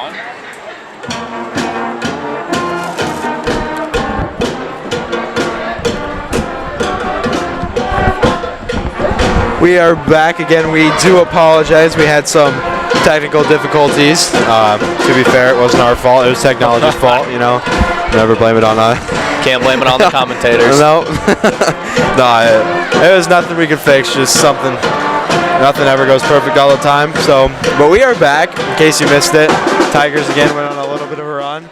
on. We are back again. We do apologize. We had some technical difficulties. To be fair, it wasn't our fault. It was technology's fault, you know. Never blame it on us. Can't blame it on the commentators. No. It was nothing we could fix, just something. Nothing ever goes perfect all the time. So, but we are back, in case you missed it. Tigers again went on a little bit of a run.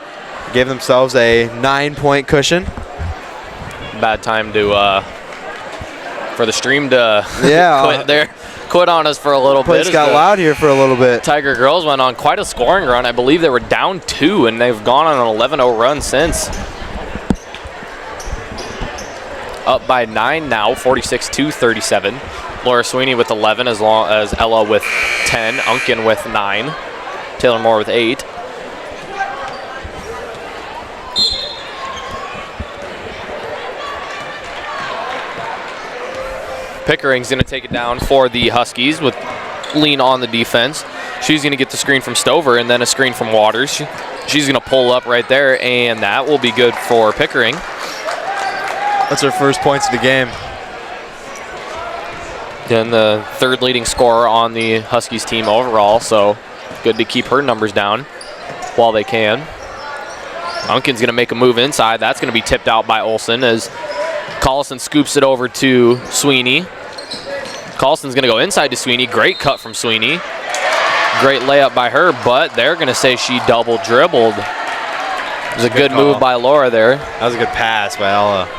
Gave themselves a 9-point cushion. Bad time to for the stream to quit on us for a little bit. Place got loud here for a little bit. Tiger girls went on quite a scoring run. I believe they were down 2, and they've gone on an 11-0 run since. Up by 9 now, 46-37. Laura Sweeney with 11, as long as Ella with 10, Unkin with 9, Taylor Moore with 8. Pickering's going to take it down for the Huskies with Lean on the defense. She's going to get the screen from Stover and then a screen from Waters. She's going to pull up right there, and that will be good for Pickering. That's her first points of the game. And the third leading scorer on the Huskies team overall, so good to keep her numbers down while they can. Unkin's going to make a move inside. That's going to be tipped out by Olsen as Collison scoops it over to Sweeney. Collison's going to go inside to Sweeney. Great cut from Sweeney. Great layup by her, but they're going to say she double dribbled. It was a good move by Laura there. That was a good pass by Ella.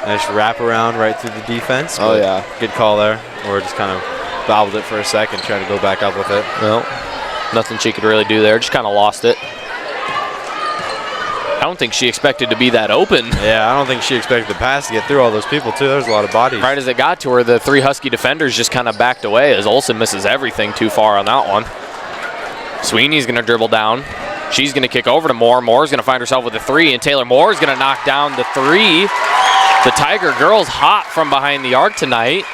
Nice wrap around right through the defense. Oh, yeah. Good call there. Or just kind of bobbled it for a second, trying to go back up with it. Well, nothing she could really do there. Just kind of lost it. I don't think she expected to be that open. Yeah, I don't think she expected the pass to get through all those people, too. There's a lot of bodies. Right as it got to her, the 3 Husky defenders just kind of backed away as Olsen misses everything too far on that one. Sweeney's going to dribble down. She's going to kick over to Moore. Moore's going to find herself with a 3, and Taylor Moore's going to knock down the 3. The Tiger girls hot from behind the arc tonight,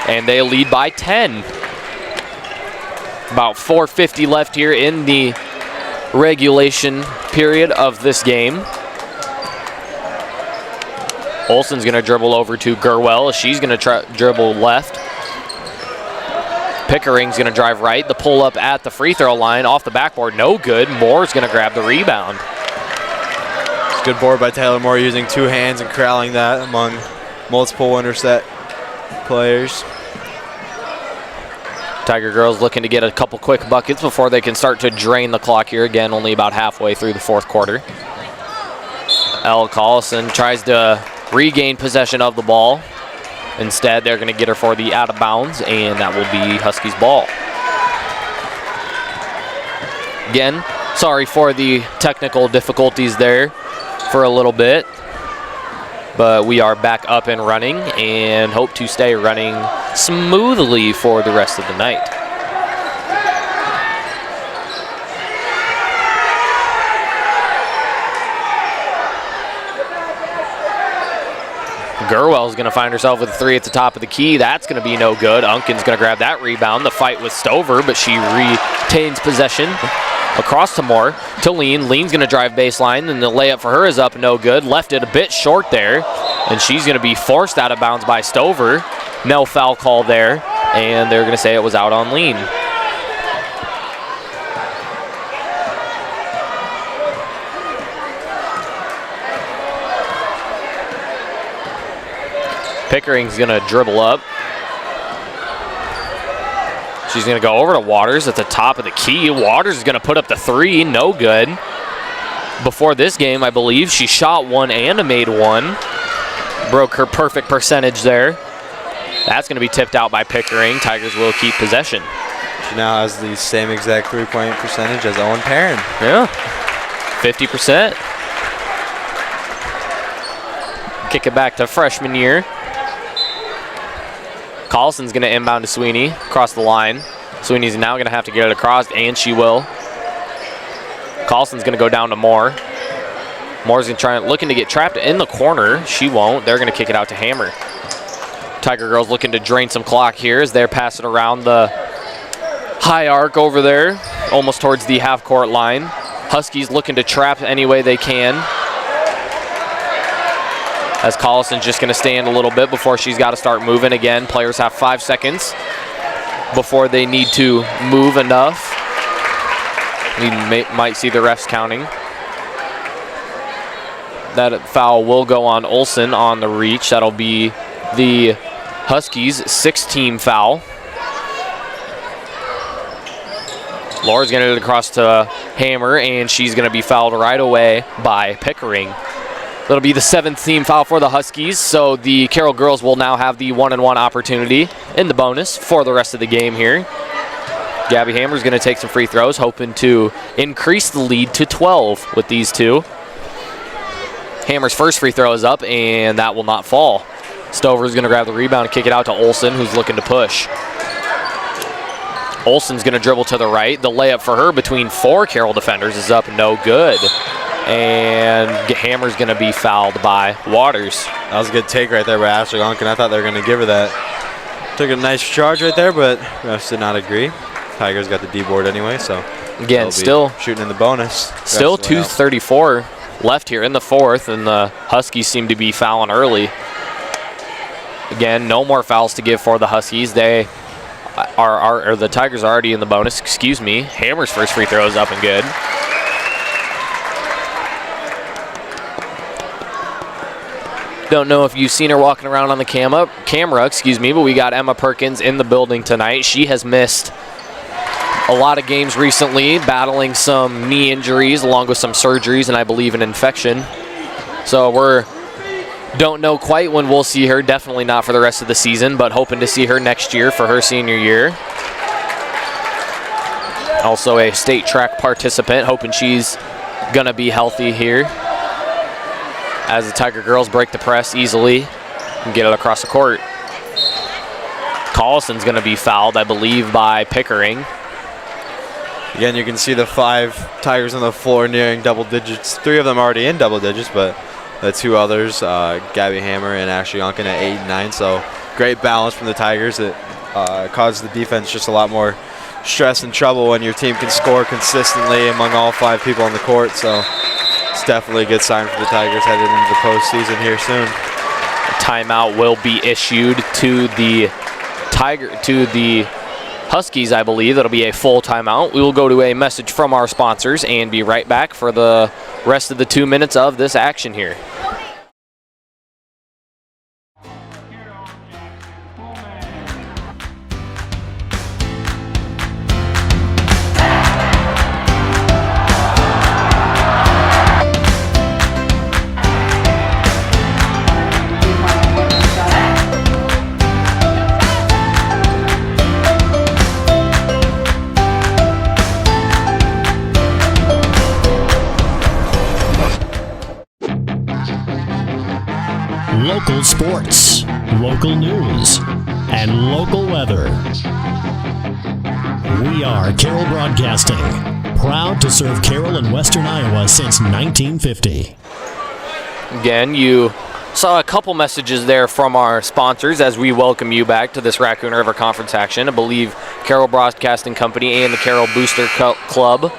and they lead by 10. About 4:50 left here in the regulation period of this game. Olsen's going to dribble over to Gerwell. She's going to dribble left. Pickering's going to drive right. The pull up at the free throw line off the backboard. No good. Moore's going to grab the rebound. It's a good board by Taylor Moore, using 2 hands and corralling that among multiple Winterset players. Tiger girls looking to get a couple quick buckets before they can start to drain the clock here. Again, only about halfway through the 4th quarter. Elle Collison tries to regain possession of the ball. Instead, they're going to get her for the out of bounds, and that will be Huskies ball. Again, sorry for the technical difficulties there for a little bit, but we are back up and running and hope to stay running smoothly for the rest of the night. Gerwell's going to find herself with a 3 at the top of the key. That's going to be no good. Unkin's going to grab that rebound. The fight with Stover, but she retains possession. Across to Moore, to Lean. Lean's going to drive baseline, and the layup for her is up, no good. Left it a bit short there, and she's going to be forced out of bounds by Stover. No foul call there, and they're going to say it was out on Lean. Pickering's going to dribble up. She's going to go over to Waters at the top of the key. Waters is going to put up the 3, no good. Before this game, I believe, she shot 1 and made 1. Broke her perfect percentage there. That's going to be tipped out by Pickering. Tigers will keep possession. She now has the same exact 3-point percentage as Owen Perrin. Yeah, 50%. Kick it back to freshman year. Collison's going to inbound to Sweeney across the line. Sweeney's now going to have to get it across, and she will. Collison's going to go down to Moore. Moore's going to try looking to get trapped in the corner. She won't. They're going to kick it out to Hammer. Tiger girls looking to drain some clock here as they're passing around the high arc over there. almost towards the half-court line. Huskies looking to trap any way they can. As Collison's just going to stand a little bit before she's got to start moving again. Players have 5 seconds before they need to move enough. We might see the refs counting. That foul will go on Olsen on the reach. That'll be the Huskies' 6th team foul. Laura's going to get it across to Hammer, and she's going to be fouled right away by Pickering. That'll be the 7th team foul for the Huskies, so the Carroll girls will now have the 1-and-1 opportunity in the bonus for the rest of the game here. Gabby Hammer's going to take some free throws, hoping to increase the lead to 12 with these two. Hammer's first free throw is up, and that will not fall. Stover's going to grab the rebound and kick it out to Olsen, who's looking to push. Olsen's going to dribble to the right. The layup for her between 4 Carroll defenders is up, no good. And Hammer's going to be fouled by Waters. That was a good take right there by Ashley Lunkin. I thought they were going to give her that. Took a nice charge right there, but refs did not agree. Tigers got the D-board anyway, so again, still shooting in the bonus. Still 2:34 left here in the 4th, and the Huskies seem to be fouling early. Again, no more fouls to give for the Huskies. They or the Tigers are already in the bonus. Excuse me. Hammer's first free throw is up and good. Don't know if you've seen her walking around on the camera, but we got Emma Perkins in the building tonight. She has missed a lot of games recently, battling some knee injuries along with some surgeries and I believe an infection. So don't know quite when we'll see her, definitely not for the rest of the season, but hoping to see her next year for her senior year. Also a state track participant, hoping she's gonna be healthy here as the Tiger girls break the press easily and get it across the court. Collison's gonna be fouled, I believe, by Pickering. Again, you can see the 5 Tigers on the floor nearing double digits. 3 of them already in double digits, but the 2 others, Gabby Hammer and Ashley Yonkin at 8 and 9. So great balance from the Tigers. It caused the defense just a lot more stress and trouble when your team can score consistently among all 5 people on the court. So it's definitely a good sign for the Tigers headed into the postseason here soon. A timeout will be issued to the Huskies, I believe. That'll be a full timeout. We will go to a message from our sponsors and be right back for the rest of the 2 minutes of this action here. Local sports, local news, and local weather. We are Carroll Broadcasting, proud to serve Carroll and Western Iowa since 1950. Again, you saw a couple messages there from our sponsors as we welcome you back to this Raccoon River Conference action. I believe Carroll Broadcasting Company and the Carroll Booster Club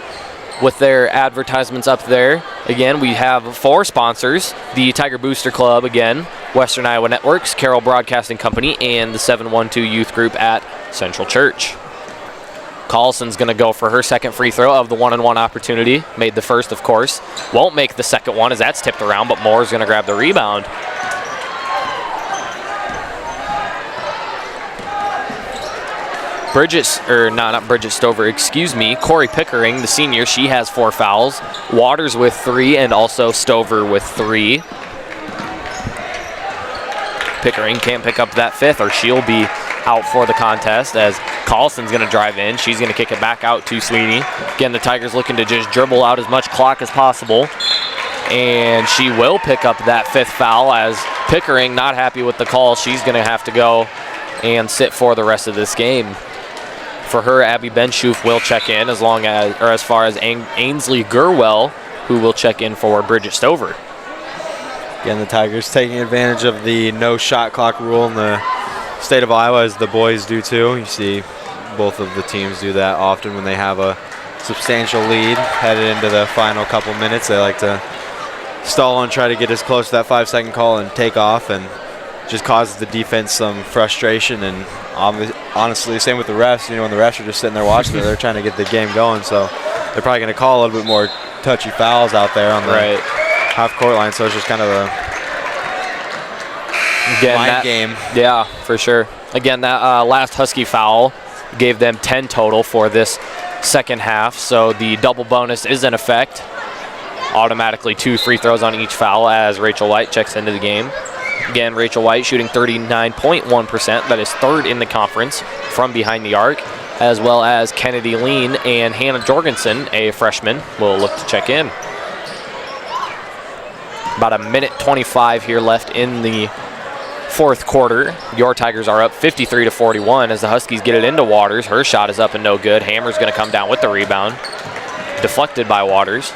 with their advertisements up there. Again, we have 4 sponsors: the Tiger Booster Club, again, Western Iowa Networks, Carroll Broadcasting Company, and the 712 Youth Group at Central Church. Collison's going to go for her second free throw of the 1-and-1 opportunity. Made the first, of course. Won't make the second one as that's tipped around, but Moore's going to grab the rebound. Corey Pickering, the senior, she has 4 fouls. Waters with 3 and also Stover with 3. Pickering can't pick up that 5th or she'll be out for the contest as Collison's going to drive in. She's going to kick it back out to Sweeney. Again, the Tigers looking to just dribble out as much clock as possible. And she will pick up that 5th foul as Pickering, not happy with the call, she's going to have to go and sit for the rest of this game. For her, Abby Benschoof will check in as far as Ainsley Gurwell, who will check in for Bridget Stover. Again, the Tigers taking advantage of the no shot clock rule in the state of Iowa, as the boys do too. You see both of the teams do that often when they have a substantial lead headed into the final couple minutes. They like to stall and try to get as close to that 5-second call and take off, and just causes the defense some frustration. And honestly, same with the refs. You know, when the refs are just sitting there watching it, they're trying to get the game going. So they're probably going to call a little bit more touchy fouls out there on the half-court line. So it's just kind of a mind game. Yeah, for sure. Again, that last Husky foul gave them 10 total for this second half. So the double bonus is in effect. Automatically 2 free throws on each foul as Rachel White checks into the game. Again, Rachel White shooting 39.1%. That is 3rd in the conference from behind the arc, as well as Kennedy Lean and Hannah Jorgensen, a freshman, will look to check in. About a minute 25 here left in the fourth quarter. Your Tigers are up 53-41 as the Huskies get it into Waters. Her shot is up and no good. Hammer's going to come down with the rebound. Deflected by Waters.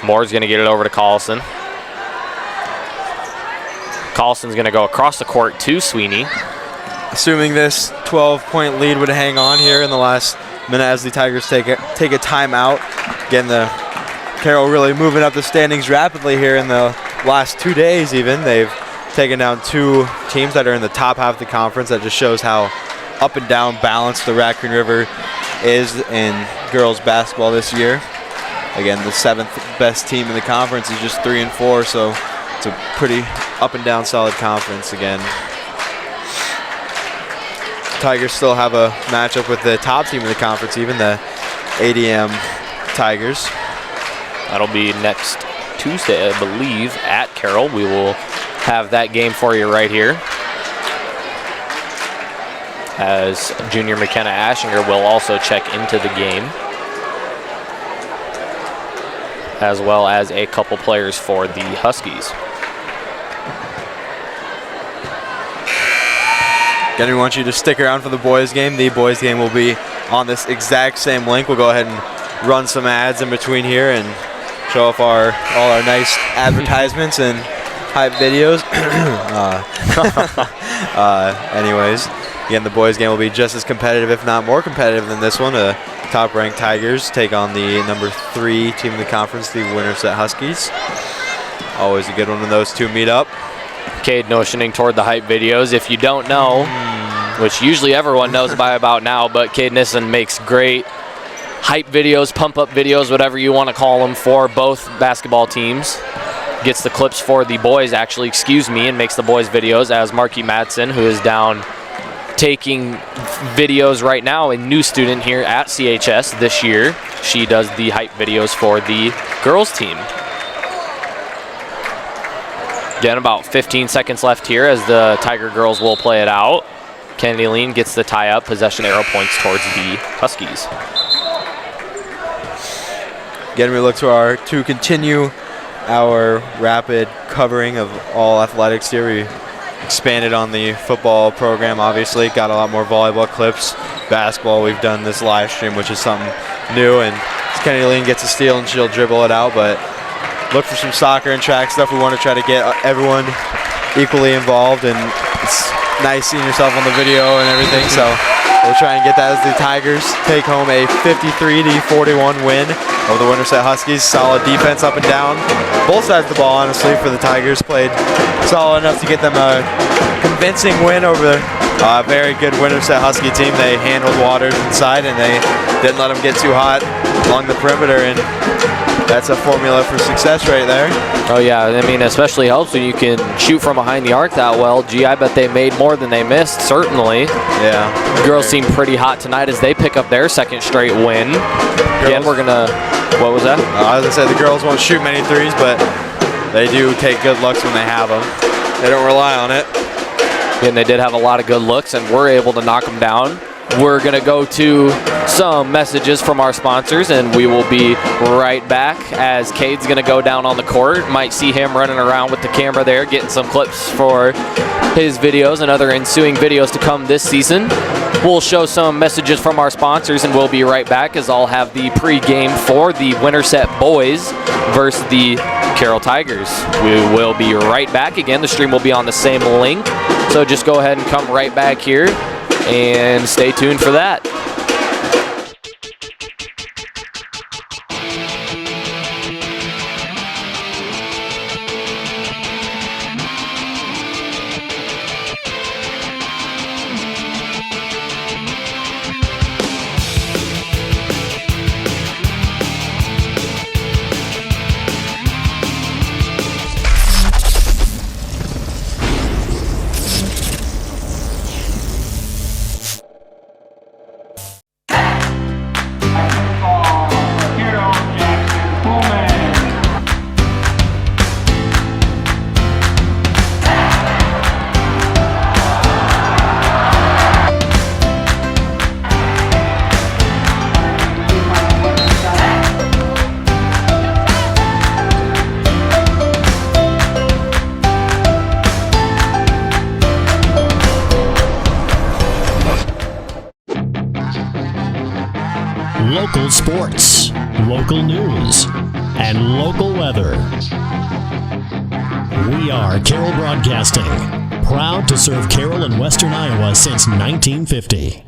Moore's going to get it over to Carlson. Carlson's going to go across the court to Sweeney. Assuming this 12-point lead would hang on here in the last minute as the Tigers take a timeout. Again, the Carroll really moving up the standings rapidly here in the last 2 days even. They've taken down 2 teams that are in the top half of the conference. That just shows how up and down balanced the Raccoon River is in girls basketball this year. Again, the 7th best team in the conference is just 3-4, so it's a pretty up and down solid conference again. Tigers still have a matchup with the top team in the conference, even the ADM Tigers. That'll be next Tuesday, I believe, at Carroll. We will have that game for you right here, as junior McKenna Ashinger will also check into the game, as well as a couple players for the Huskies. Again, we want you to stick around for the boys game. The boys game will be on this exact same link. We'll go ahead and run some ads in between here and show off all our nice advertisements and hype videos. Anyways, again, the boys game will be just as competitive, if not more competitive than this one. Top-ranked Tigers take on the number 3 team in the conference, the Winterset Huskies. Always a good one when those two meet up. Cade motioning toward the hype videos. If you don't know, which usually everyone knows by about now, but Cade Nissen makes great hype videos, pump-up videos, whatever you want to call them, for both basketball teams. Gets the clips for the boys, actually, and makes the boys videos, as Marky Madsen, who is down taking videos right now, a new student here at CHS this year. She does the hype videos for the girls team. Again, about 15 seconds left here as the Tiger girls will play it out. Kennedy Lean gets the tie-up. Possession arrow points towards the Huskies. Again, we look to continue our rapid covering of all athletics here. We expanded on the football program, obviously. Got a lot more volleyball clips. Basketball, we've done this live stream, which is something new. And Kennedy Lean gets a steal and she'll dribble it out, but look for some soccer and track stuff. We want to try to get everyone equally involved, and it's nice seeing yourself on the video and everything. So we'll try and get that as the Tigers take home a 53-41 win over the Winterset Huskies. Solid defense up and down. Both sides of the ball, honestly, for the Tigers. Played solid enough to get them a convincing win over a very good Winterset Husky team. They handled Waters inside, and they didn't let them get too hot along the perimeter, and that's a formula for success right there. Oh yeah, I mean, especially helps when you can shoot from behind the arc that well. Gee, I bet they made more than they missed, certainly. Yeah. The girls seem pretty hot tonight as they pick up their second straight win. Again, we're gonna, what was that? As I said, the girls won't shoot many threes, but they do take good looks when they have them. They don't rely on it. And they did have a lot of good looks, and we're able to knock them down. We're going to go to some messages from our sponsors, and we will be right back as Cade's going to go down on the court. Might see him running around with the camera there, getting some clips for his videos and other ensuing videos to come this season. We'll show some messages from our sponsors, and we'll be right back as I'll have the pregame for the Winterset boys versus the Carroll Tigers. We will be right back. Again, the stream will be on the same link, so just go ahead and come right back here And stay tuned for that. Local sports, local news, and local weather. We are Carroll Broadcasting, proud to serve Carroll and Western Iowa since 1950.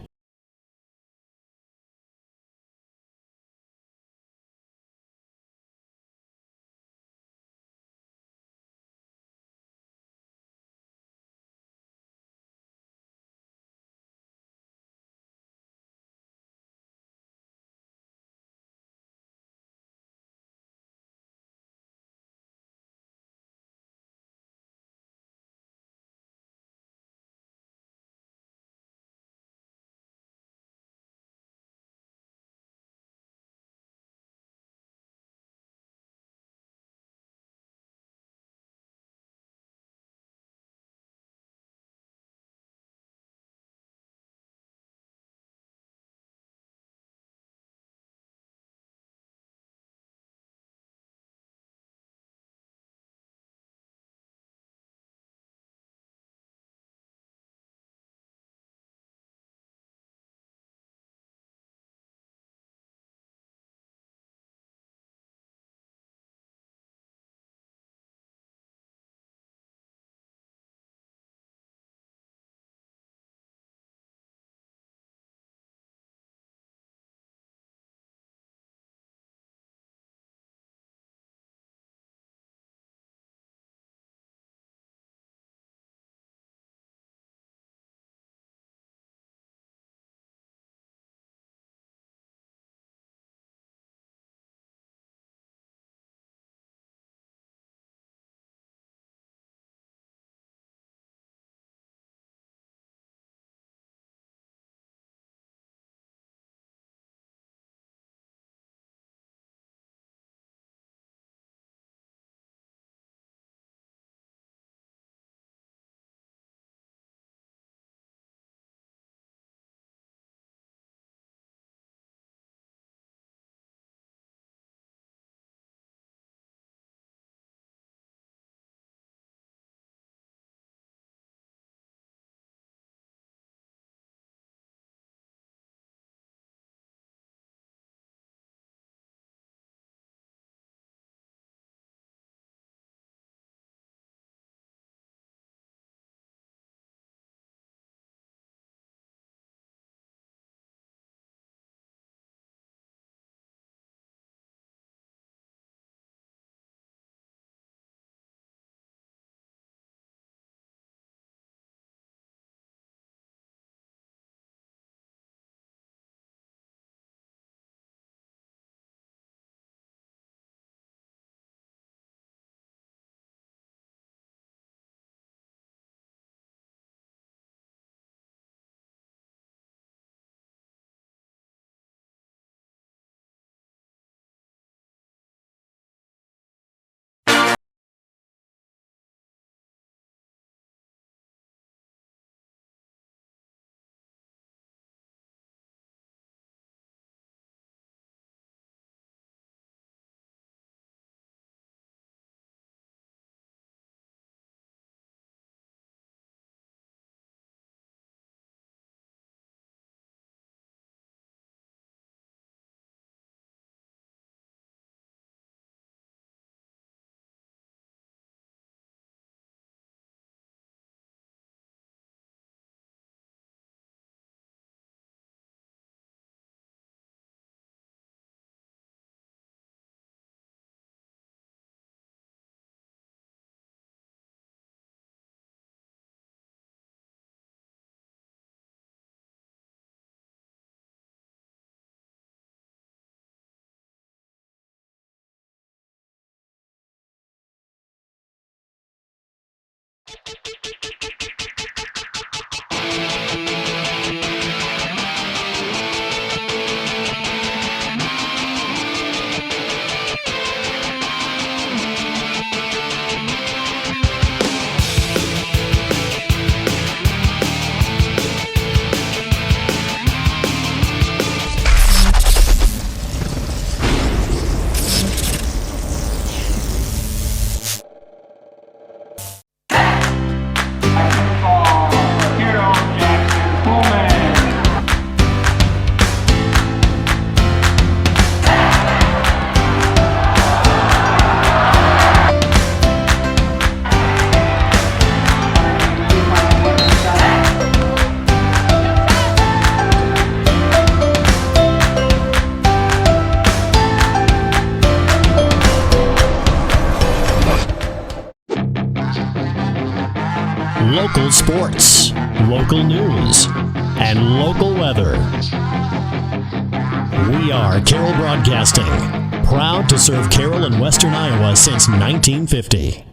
Local sports, local news, and local weather. We are Carroll Broadcasting, proud to serve Carroll and Western Iowa since 1950.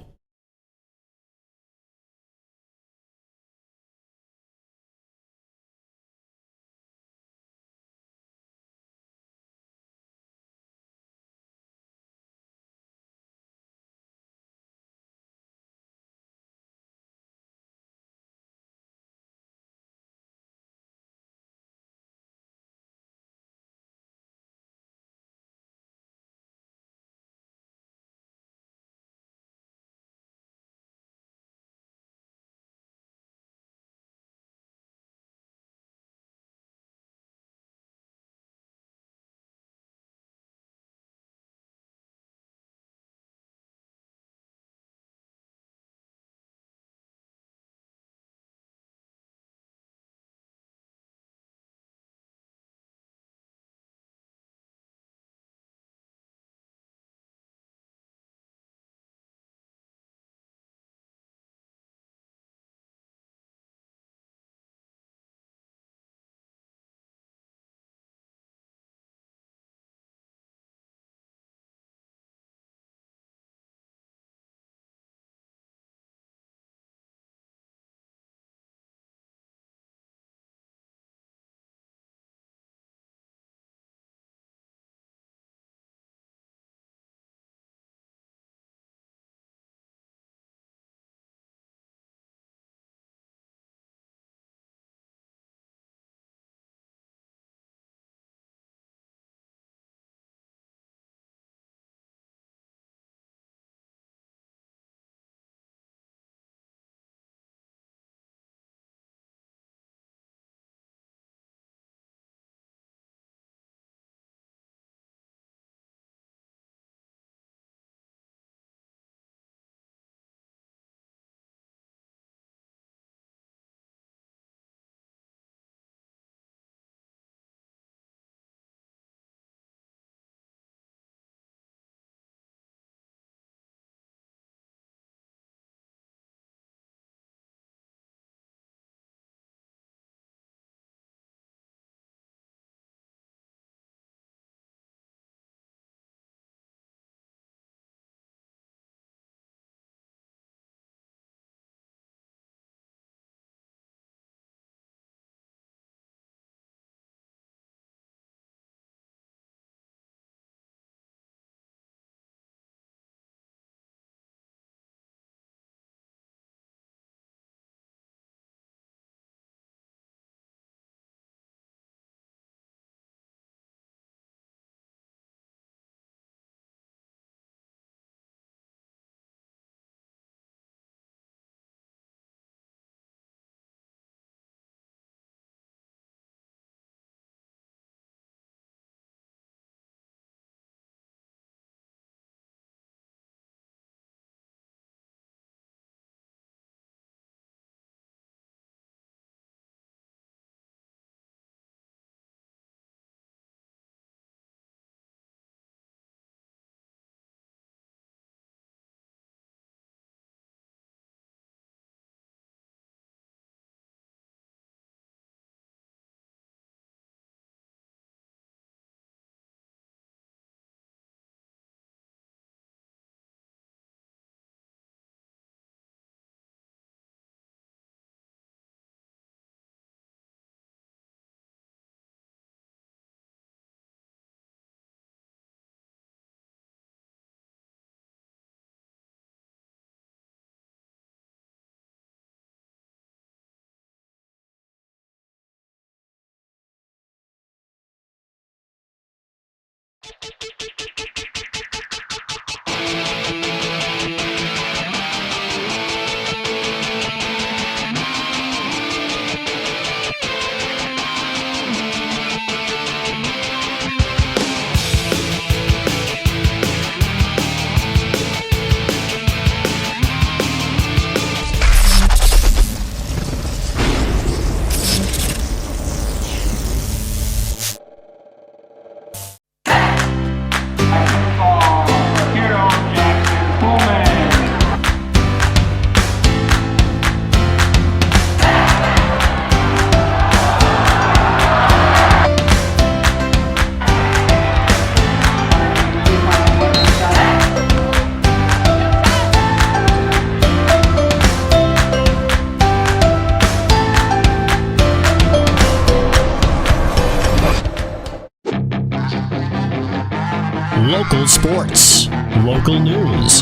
local sports, local news,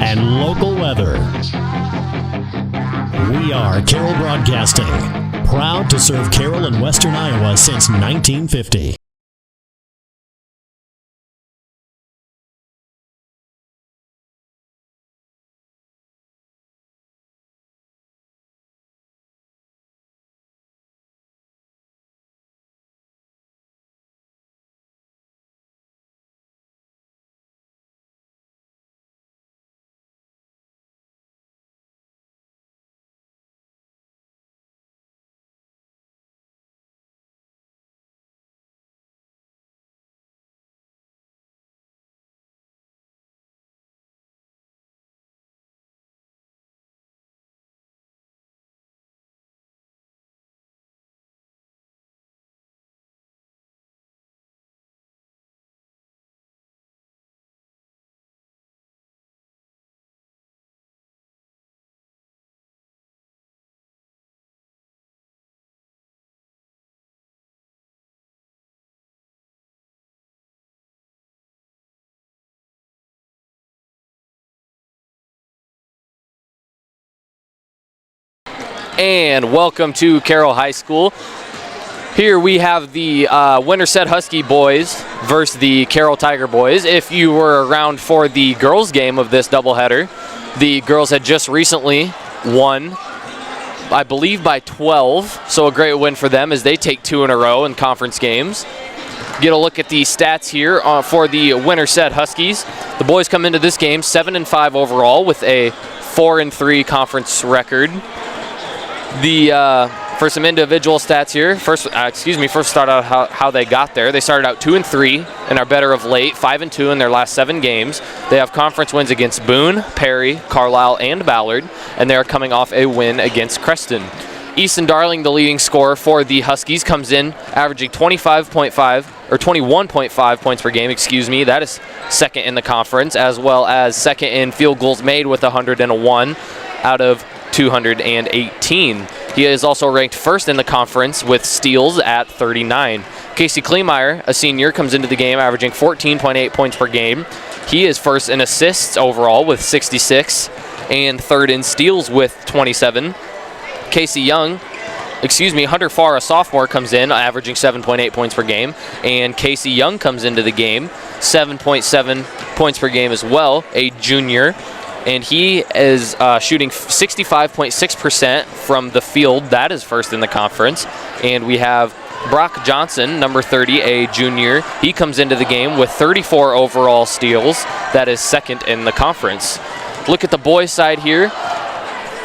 and local weather. We are Carroll Broadcasting, proud to serve Carroll and Western Iowa since 1950. And welcome to Carroll High School. Here we have the Winterset Husky boys versus the Carroll Tiger boys. If you were around for the girls' game of this doubleheader, the girls had just recently won, I believe, by 12. So a great win for them as they take 2 in a row in conference games. Get a look at the stats here for the Winterset Huskies. The boys come into this game 7-5 overall with a 4-3 conference record. For some individual stats here, first start out how they got there. They started out 2-3 and are better of late, 5-2 in their last 7 games. They have conference wins against Boone, Perry, Carlisle, and Ballard, and they are coming off a win against Creston. Easton Darling, the leading scorer for the Huskies, comes in averaging 21.5 points per game, That is second in the conference, as well as second in field goals made with 101 out of 218. He is also ranked first in the conference with steals at 39. Casey Kleemeyer, a senior, comes into the game averaging 14.8 points per game. He is first in assists overall with 66 and third in steals with 27. Hunter Farr, a sophomore, comes in averaging 7.8 points per game, and Casey Young comes into the game 7.7 points per game as well, a junior. And he is shooting 65.6% from the field. That is first in the conference. And we have Brock Johnson, number 30, a junior. He comes into the game with 34 overall steals. That is second in the conference. Look at the boys' side here.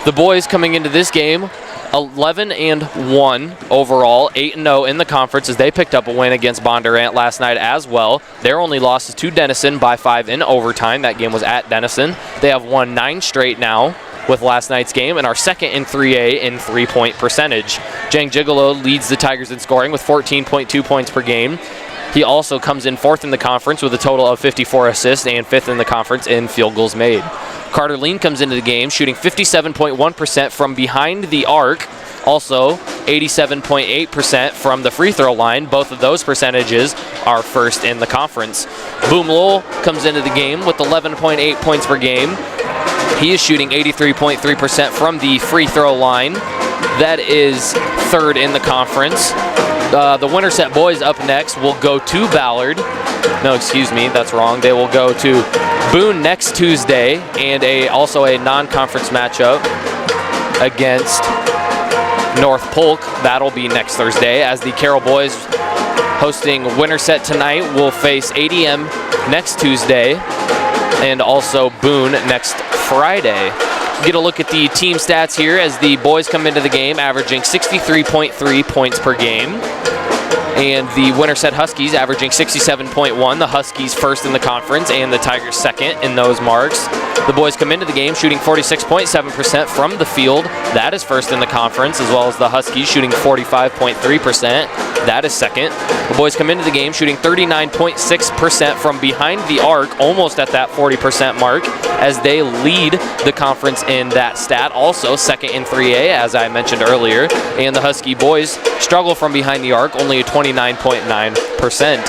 The boys coming into this game 11-1 overall, 8-0 in the conference as they picked up a win against Bondurant last night as well. Their only loss is to Denison by 5 in overtime. That game was at Denison. They have won 9 straight now with last night's game and are second in 3A in three-point percentage. Jang Gigolo leads the Tigers in scoring with 14.2 points per game. He also comes in 4th in the conference with a total of 54 assists and 5th in the conference in field goals made. Carter Lean comes into the game shooting 57.1% from behind the arc, also 87.8% from the free throw line. Both of those percentages are first in the conference. Boom Lowell comes into the game with 11.8 points per game. He is shooting 83.3% from the free throw line. That is third in the conference. The Winterset boys up next will go to Ballard. No, excuse me, that's wrong. They will go to Boone next Tuesday, and also a non-conference matchup against North Polk. That'll be next Thursday, as the Carroll boys hosting Winterset tonight will face ADM next Tuesday and also Boone next Friday. Get a look at the team stats here as the boys come into the game averaging 63.3 points per game. And the Winterset Huskies averaging 67.1. The Huskies first in the conference and the Tigers second in those marks. The boys come into the game shooting 46.7% from the field. That is first in the conference, as well as the Huskies shooting 45.3%. That is second. The boys come into the game shooting 39.6% from behind the arc, almost at that 40% mark, as they lead the conference in that stat. Also second in 3A, as I mentioned earlier. And the Husky boys struggle from behind the arc, only a 29.9%.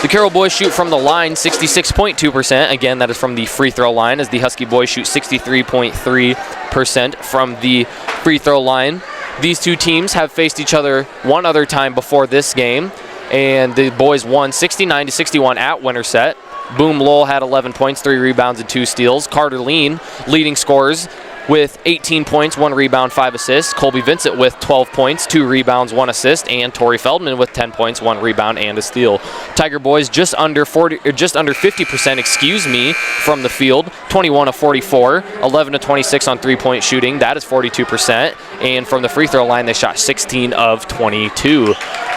The Carroll boys shoot from the line 66.2%. Again, that is from the free throw line, as the Husky boys shoot 63.3% from the free throw line. These two teams have faced each other one other time before this game, and the boys won 69-61 at Winterset. Boom Lowell had 11 points, 3 rebounds, and 2 steals. Carter Lean, leading scorers, with 18 points, 1 rebound, 5 assists. Colby Vincent with 12 points, 2 rebounds, 1 assist, and Tori Feldman with 10 points, 1 rebound, and a steal. Tiger boys just under 50%, from the field, 21 of 44, 11 of 26 on 3-point shooting. That is 42%. And from the free throw line, they shot 16 of 22.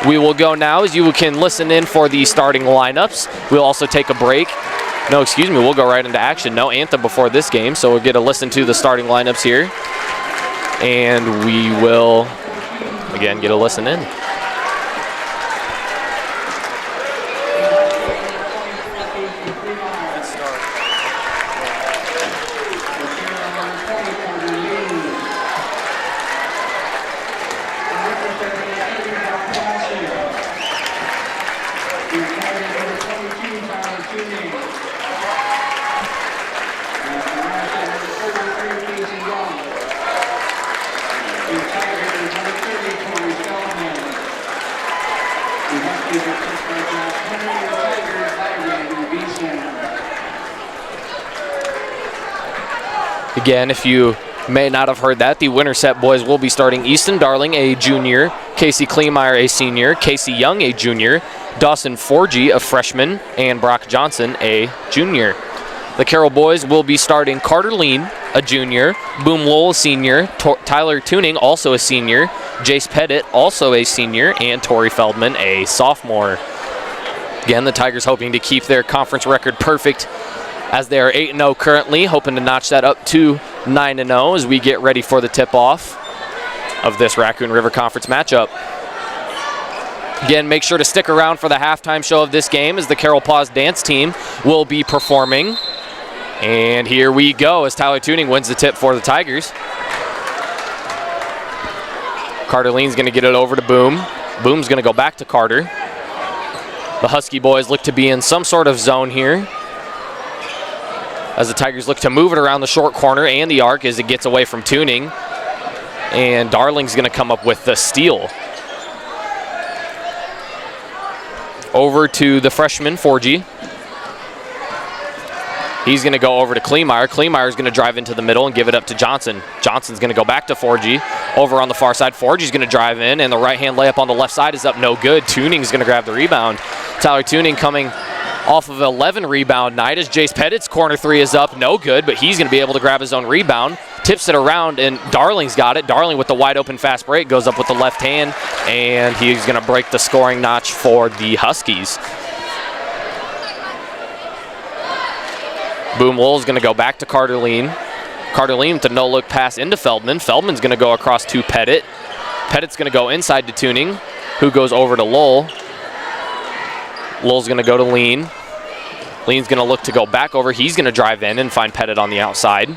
We will go now, as you can listen in for the starting lineups. We'll also take a break. No, excuse me, we'll go right into action. No anthem before this game, so we'll get a listen to the starting lineups here. And we will, again, get a listen in. Again, if you may not have heard that, the Winterset boys will be starting Easton Darling, a junior, Casey Kleemeyer, a senior, Casey Young, a junior, Dawson Forgy, a freshman, and Brock Johnson, a junior. The Carroll boys will be starting Carter Lean, a junior, Boom Lowell, a senior, Tyler Tuning, also a senior, Jace Pettit, also a senior, and Tori Feldman, a sophomore. Again, the Tigers hoping to keep their conference record perfect, as they are 8-0 currently, hoping to notch that up to 9-0 as we get ready for the tip-off of this Raccoon River Conference matchup. Again, make sure to stick around for the halftime show of this game, as the Carroll Paws dance team will be performing. And here we go, as Tyler Tuning wins the tip for the Tigers. Carter Lean's going to get it over to Boom. Boom's going to go back to Carter. The Husky boys look to be in some sort of zone here, as the Tigers look to move it around the short corner and the arc as it gets away from Tuning. And Darling's going to come up with the steal. Over to the freshman, Forgy. He's going to go over to Kleemeyer. Kleemeyer's going to drive into the middle and give it up to Johnson. Johnson's going to go back to Forgy. Over on the far side, Forgy's going to drive in, and the right-hand layup on the left side is up no good. Tuning's going to grab the rebound. Tyler Tuning coming off of an 11 rebound night, as Jace Pettit's corner three is up, no good, but he's going to be able to grab his own rebound, tips it around, and Darling's got it. Darling with the wide open fast break goes up with the left hand, and he's going to break the scoring notch for the Huskies. Boom Lowell's going to go back to Carter Lean. Carter Lean with the no-look pass into Feldman. Feldman's going to go across to Pettit. Pettit's going to go inside to Tuning, who goes over to Lowell. Lowell's going to go to Lean. Lean's going to look to go back over. He's going to drive in and find Pettit on the outside.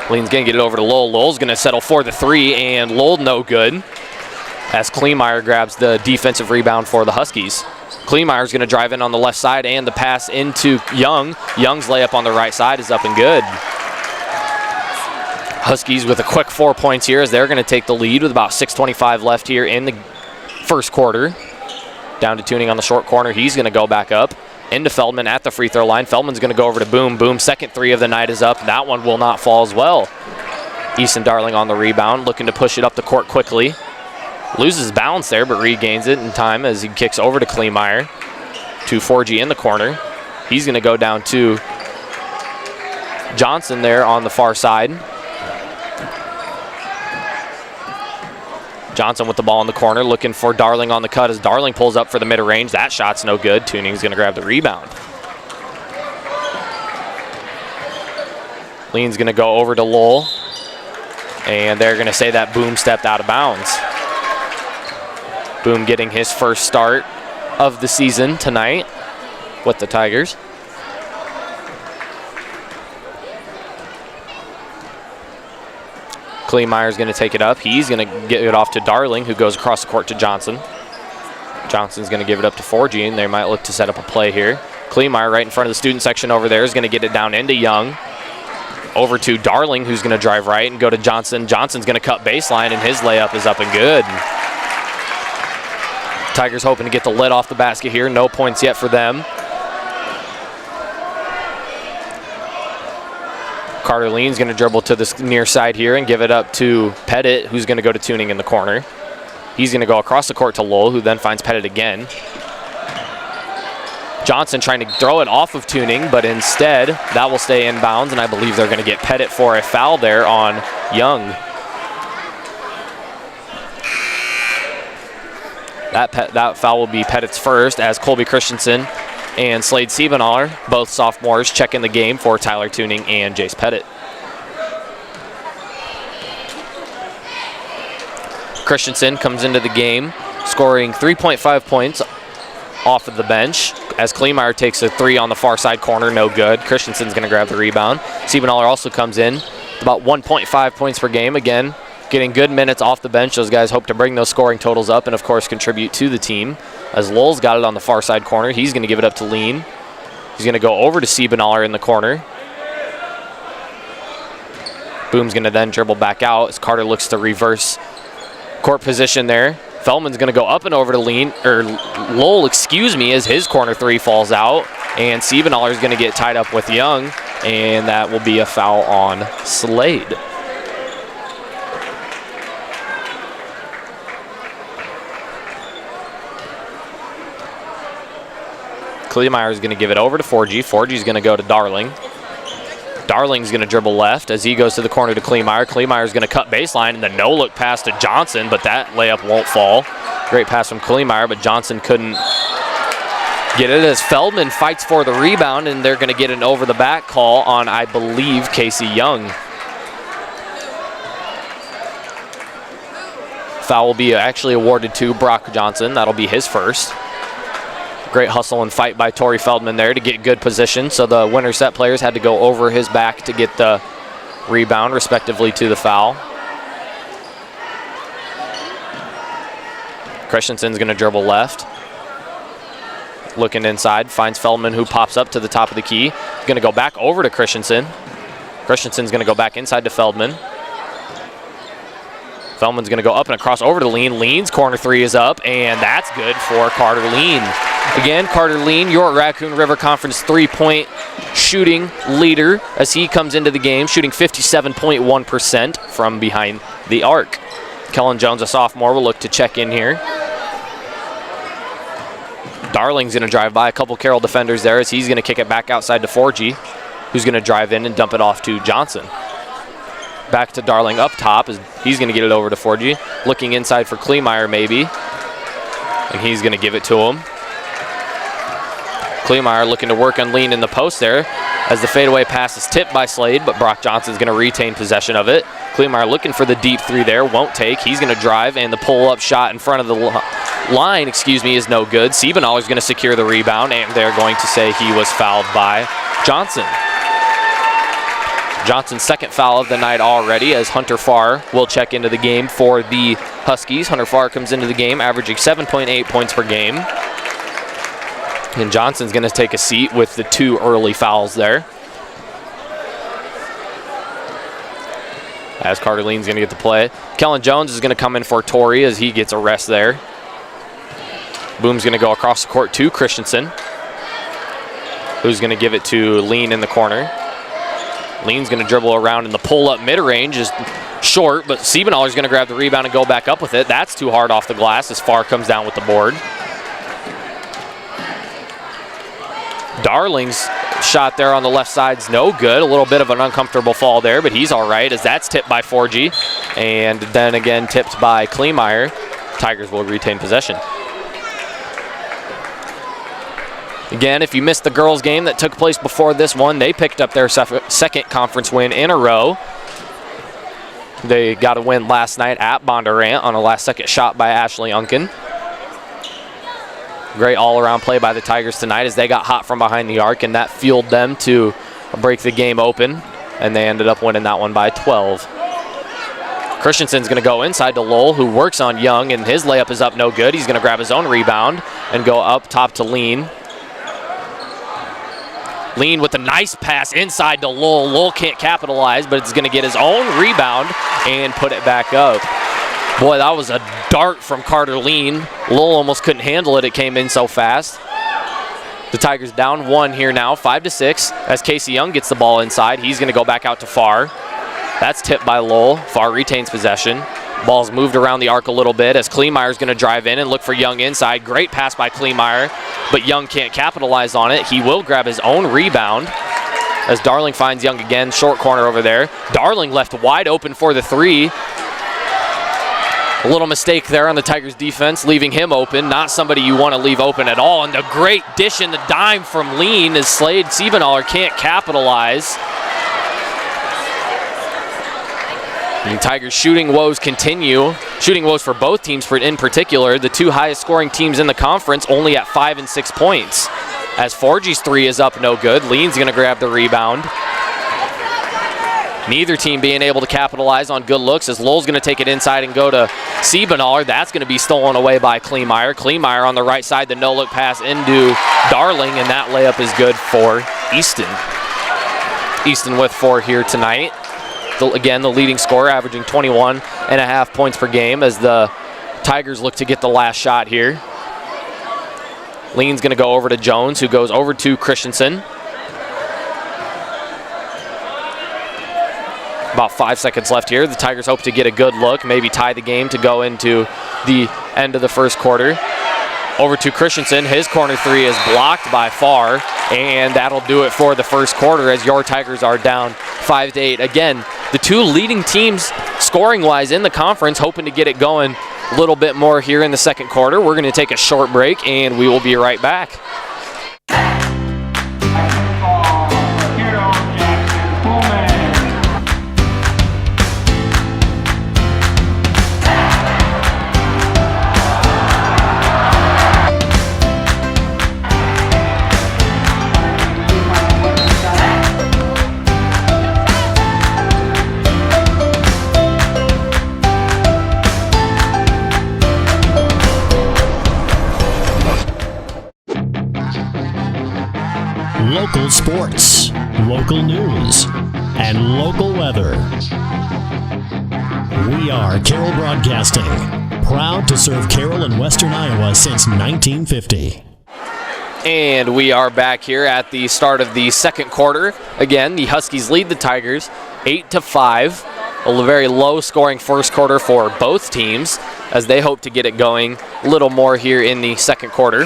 Lean's going to get it over to Lowell. Lowell's going to settle for the three, and Lowell no good, as Kleemeyer grabs the defensive rebound for the Huskies. Kleemeyer's going to drive in on the left side, and the pass into Young. Young's layup on the right side is up and good. Huskies with a quick 4 points here, as they're going to take the lead with about 6:25 left here in the first quarter. Down to Tuning on the short corner. He's going to go back up into Feldman at the free throw line. Feldman's going to go over to Boom. Boom's second three of the night is up. That one will not fall as well. Easton Darling on the rebound, looking to push it up the court quickly. Loses balance there, but regains it in time as he kicks over to Kleemeyer. To Forgy in the corner. He's going to go down to Johnson there on the far side. Johnson with the ball in the corner, looking for Darling on the cut as Darling pulls up for the mid-range. That shot's no good. Tuning's going to grab the rebound. Lean's going to go over to Lowell, and they're going to say that Boom stepped out of bounds. Boom getting his first start of the season tonight with the Tigers. Kleemeyer's going to take it up. He's going to get it off to Darling, who goes across the court to Johnson. Johnson's going to give it up to Forgy, and they might look to set up a play here. Kleemeyer right in front of the student section over there is going to get it down into Young. Over to Darling, who's going to drive right and go to Johnson. Johnson's going to cut baseline, and his layup is up and good. Tigers hoping to get the lid off the basket here. No points yet for them. Carter Lean's going to dribble to the near side here and give it up to Pettit, who's going to go to Tuning in the corner. He's going to go across the court to Lowell, who then finds Pettit again. Johnson trying to throw it off of Tuning, but instead that will stay inbounds, and I believe they're going to get Pettit for a foul there on Young. That foul will be Pettit's first, as Colby Christensen and Slade Siebenaller, both sophomores, check in the game for Tyler Tuning and Jace Pettit. Christensen comes into the game, scoring 3.5 points off of the bench, as Kleemeyer takes a three on the far side corner, no good. Christensen's going to grab the rebound. Siebenaller also comes in, about 1.5 points per game. Again, getting good minutes off the bench. Those guys hope to bring those scoring totals up and, of course, contribute to the team. As Lowell's got it on the far side corner, he's going to give it up to Lean. He's going to go over to Siebenaller in the corner. Boom's going to then dribble back out as Carter looks to reverse court position there. Feldman's going to go up and over to Lowell, as his corner three falls out. And Siebenaller is going to get tied up with Young, and that will be a foul on Slade. Kleemeyer is going to give it over to Forgy. Forgy's going to go to Darling. Darling's going to dribble left as he goes to the corner to Kleemeyer. Kleemeyer's going to cut baseline, and the no-look pass to Johnson, but that layup won't fall. Great pass from Kleemeyer, but Johnson couldn't get it as Feldman fights for the rebound, and they're going to get an over-the-back call on, I believe, Casey Young. Foul will be actually awarded to Brock Johnson. That'll be his first. Great hustle and fight by Torrey Feldman there to get good position. So the Winterset players had to go over his back to get the rebound, respectively, to the foul. Christensen's going to dribble left. Looking inside, finds Feldman, who pops up to the top of the key. Going to go back over to Christensen. Christensen's going to go back inside to Feldman. Feldman's going to go up and across over to Lean. Lean's corner three is up, and that's good for Carter Lean. Again, Carter Lean, your Raccoon River Conference three-point shooting leader as he comes into the game, shooting 57.1% from behind the arc. Kellen Jones, a sophomore, will look to check in here. Darling's going to drive by a couple Carroll defenders there as he's going to kick it back outside to Forgy, who's going to drive in and dump it off to Johnson. Back to Darling up top as he's going to get it over to Forgy. Looking inside for Kleemeyer maybe, and he's going to give it to him. Kleemeyer looking to work on Lean in the post there as the fadeaway pass is tipped by Slade, but Brock Johnson's going to retain possession of it. Kleemeyer looking for the deep three there, won't take. He's going to drive, and the pull-up shot in front of the line, is no good. Siebenaller's going to secure the rebound, and they're going to say he was fouled by Johnson. Johnson's second foul of the night already as Hunter Farr will check into the game for the Huskies. Hunter Farr comes into the game averaging 7.8 points per game. And Johnson's going to take a seat with the two early fouls there. As Carter Lean's going to get the play. Kellen Jones is going to come in for Torrey as he gets a rest there. Boom's going to go across the court to Christensen, who's going to give it to Lean in the corner. Lean's going to dribble around, and the pull-up mid-range is short, but Siebenaller's going to grab the rebound and go back up with it. That's too hard off the glass as Farr comes down with the board. Darling's shot there on the left side's no good. A little bit of an uncomfortable fall there, but he's all right as that's tipped by Forgy, and then again tipped by Kleemeyer. Tigers will retain possession. Again, if you missed the girls' game that took place before this one, they picked up their second conference win in a row. They got a win last night at Bondurant on a last-second shot by Ashley Unken. Great all-around play by the Tigers tonight as they got hot from behind the arc, and that fueled them to break the game open, and they ended up winning that one by 12. Christensen's going to go inside to Lowell, who works on Young, and his layup is up no good. He's going to grab his own rebound and go up top to Lean. Lean with a nice pass inside to Lowell. Lowell can't capitalize, but it's going to get his own rebound and put it back up. Boy, that was a dart from Carter Lean. Lowell almost couldn't handle it. It came in so fast. The Tigers down 1 here now, 5-6, as Casey Young gets the ball inside. He's going to go back out to Farr. That's tipped by Lowell. Farr retains possession. Ball's moved around the arc a little bit as Kleemeyer's going to drive in and look for Young inside. Great pass by Kleemeyer, but Young can't capitalize on it. He will grab his own rebound as Darling finds Young again, short corner over there. Darling left wide open for the 3. A little mistake there on the Tigers defense, leaving him open. Not somebody you want to leave open at all. And a great dish in the dime from Lean as Slade Siebenaller can't capitalize. And Tigers shooting woes continue. Shooting woes for both teams in particular. The 2 highest scoring teams in the conference only at 5 and 6 points. As Forgy's 3 is up no good. Lean's going to grab the rebound. Neither team being able to capitalize on good looks as Lowell's going to take it inside and go to Siebenaller. That's going to be stolen away by Kleemeyer. Kleemeyer on the right side, the no-look pass into Darling, and that layup is good for Easton. Easton with 4 here tonight. Again, the leading scorer, averaging 21.5 points per game as the Tigers look to get the last shot here. Lean's going to go over to Jones, who goes over to Christensen. About 5 seconds left here. The Tigers hope to get a good look, maybe tie the game to go into the end of the first quarter. Over to Christensen. His corner 3 is blocked by Farr, and that'll do it for the first quarter as your Tigers are down 5-8. Again, the 2 leading teams scoring-wise in the conference hoping to get it going a little bit more here in the second quarter. We're going to take a short break, and we will be right back. Local sports, local news, and local weather. We are Carroll Broadcasting, proud to serve Carroll and Western Iowa since 1950. And we are back here at the start of the second quarter. Again, the Huskies lead the Tigers 8-5. A very low-scoring first quarter for both teams as they hope to get it going a little more here in the second quarter.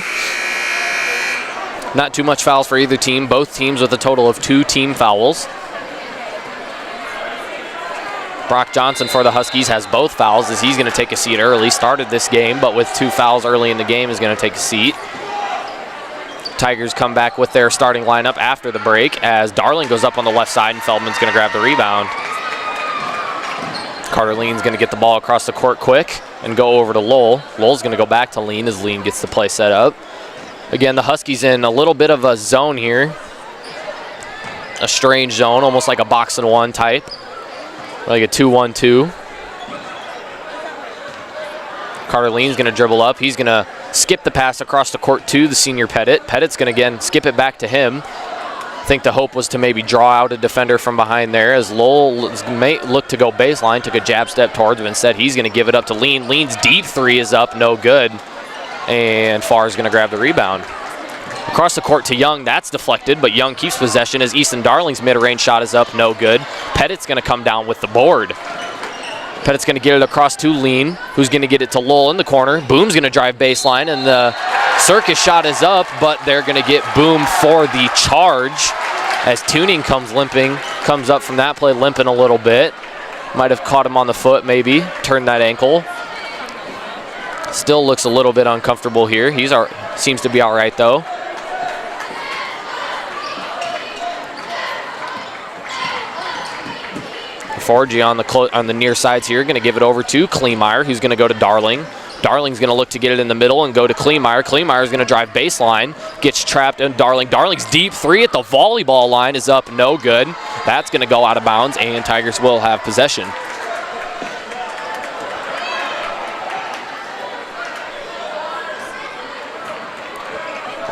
Not too much fouls for either team. Both teams with a total of 2 team fouls. Brock Johnson for the Huskies has both fouls as he's going to take a seat early. Started this game, but with 2 fouls early in the game is going to take a seat. Tigers come back with their starting lineup after the break as Darling goes up on the left side and Feldman's going to grab the rebound. Carter Lean's going to get the ball across the court quick and go over to Lowell. Lowell's going to go back to Lean as Lean gets the play set up. Again, the Huskies in a little bit of a zone here. A strange zone, almost like a box and one type. Like a 2-1-2. Carter Lean's going to dribble up. He's going to skip the pass across the court to the senior Pettit. Pettit's going to, again, skip it back to him. I think the hope was to maybe draw out a defender from behind there as Lowell may look to go baseline, took a jab step towards him. Instead, he's going to give it up to Lean. Lean's deep 3 is up, no good. And Farr's going to grab the rebound. Across the court to Young, that's deflected, but Young keeps possession as Easton Darling's mid-range shot is up, no good. Pettit's going to come down with the board. Pettit's going to get it across to Lean, who's going to get it to Lowell in the corner. Boom's going to drive baseline, and the circus shot is up, but they're going to get Boom for the charge as Tuning comes up from that play limping a little bit. Might have caught him on the foot maybe, turned that ankle. Still looks a little bit uncomfortable here. Seems to be all right, though. Forgy on the near sides here, going to give it over to Kleemeyer, who's going to go to Darling. Darling's going to look to get it in the middle and go to Kleemeyer. Kleemeyer's going to drive baseline, gets trapped in Darling. Darling's deep 3 at the volleyball line is up, no good. That's going to go out of bounds, and Tigers will have possession.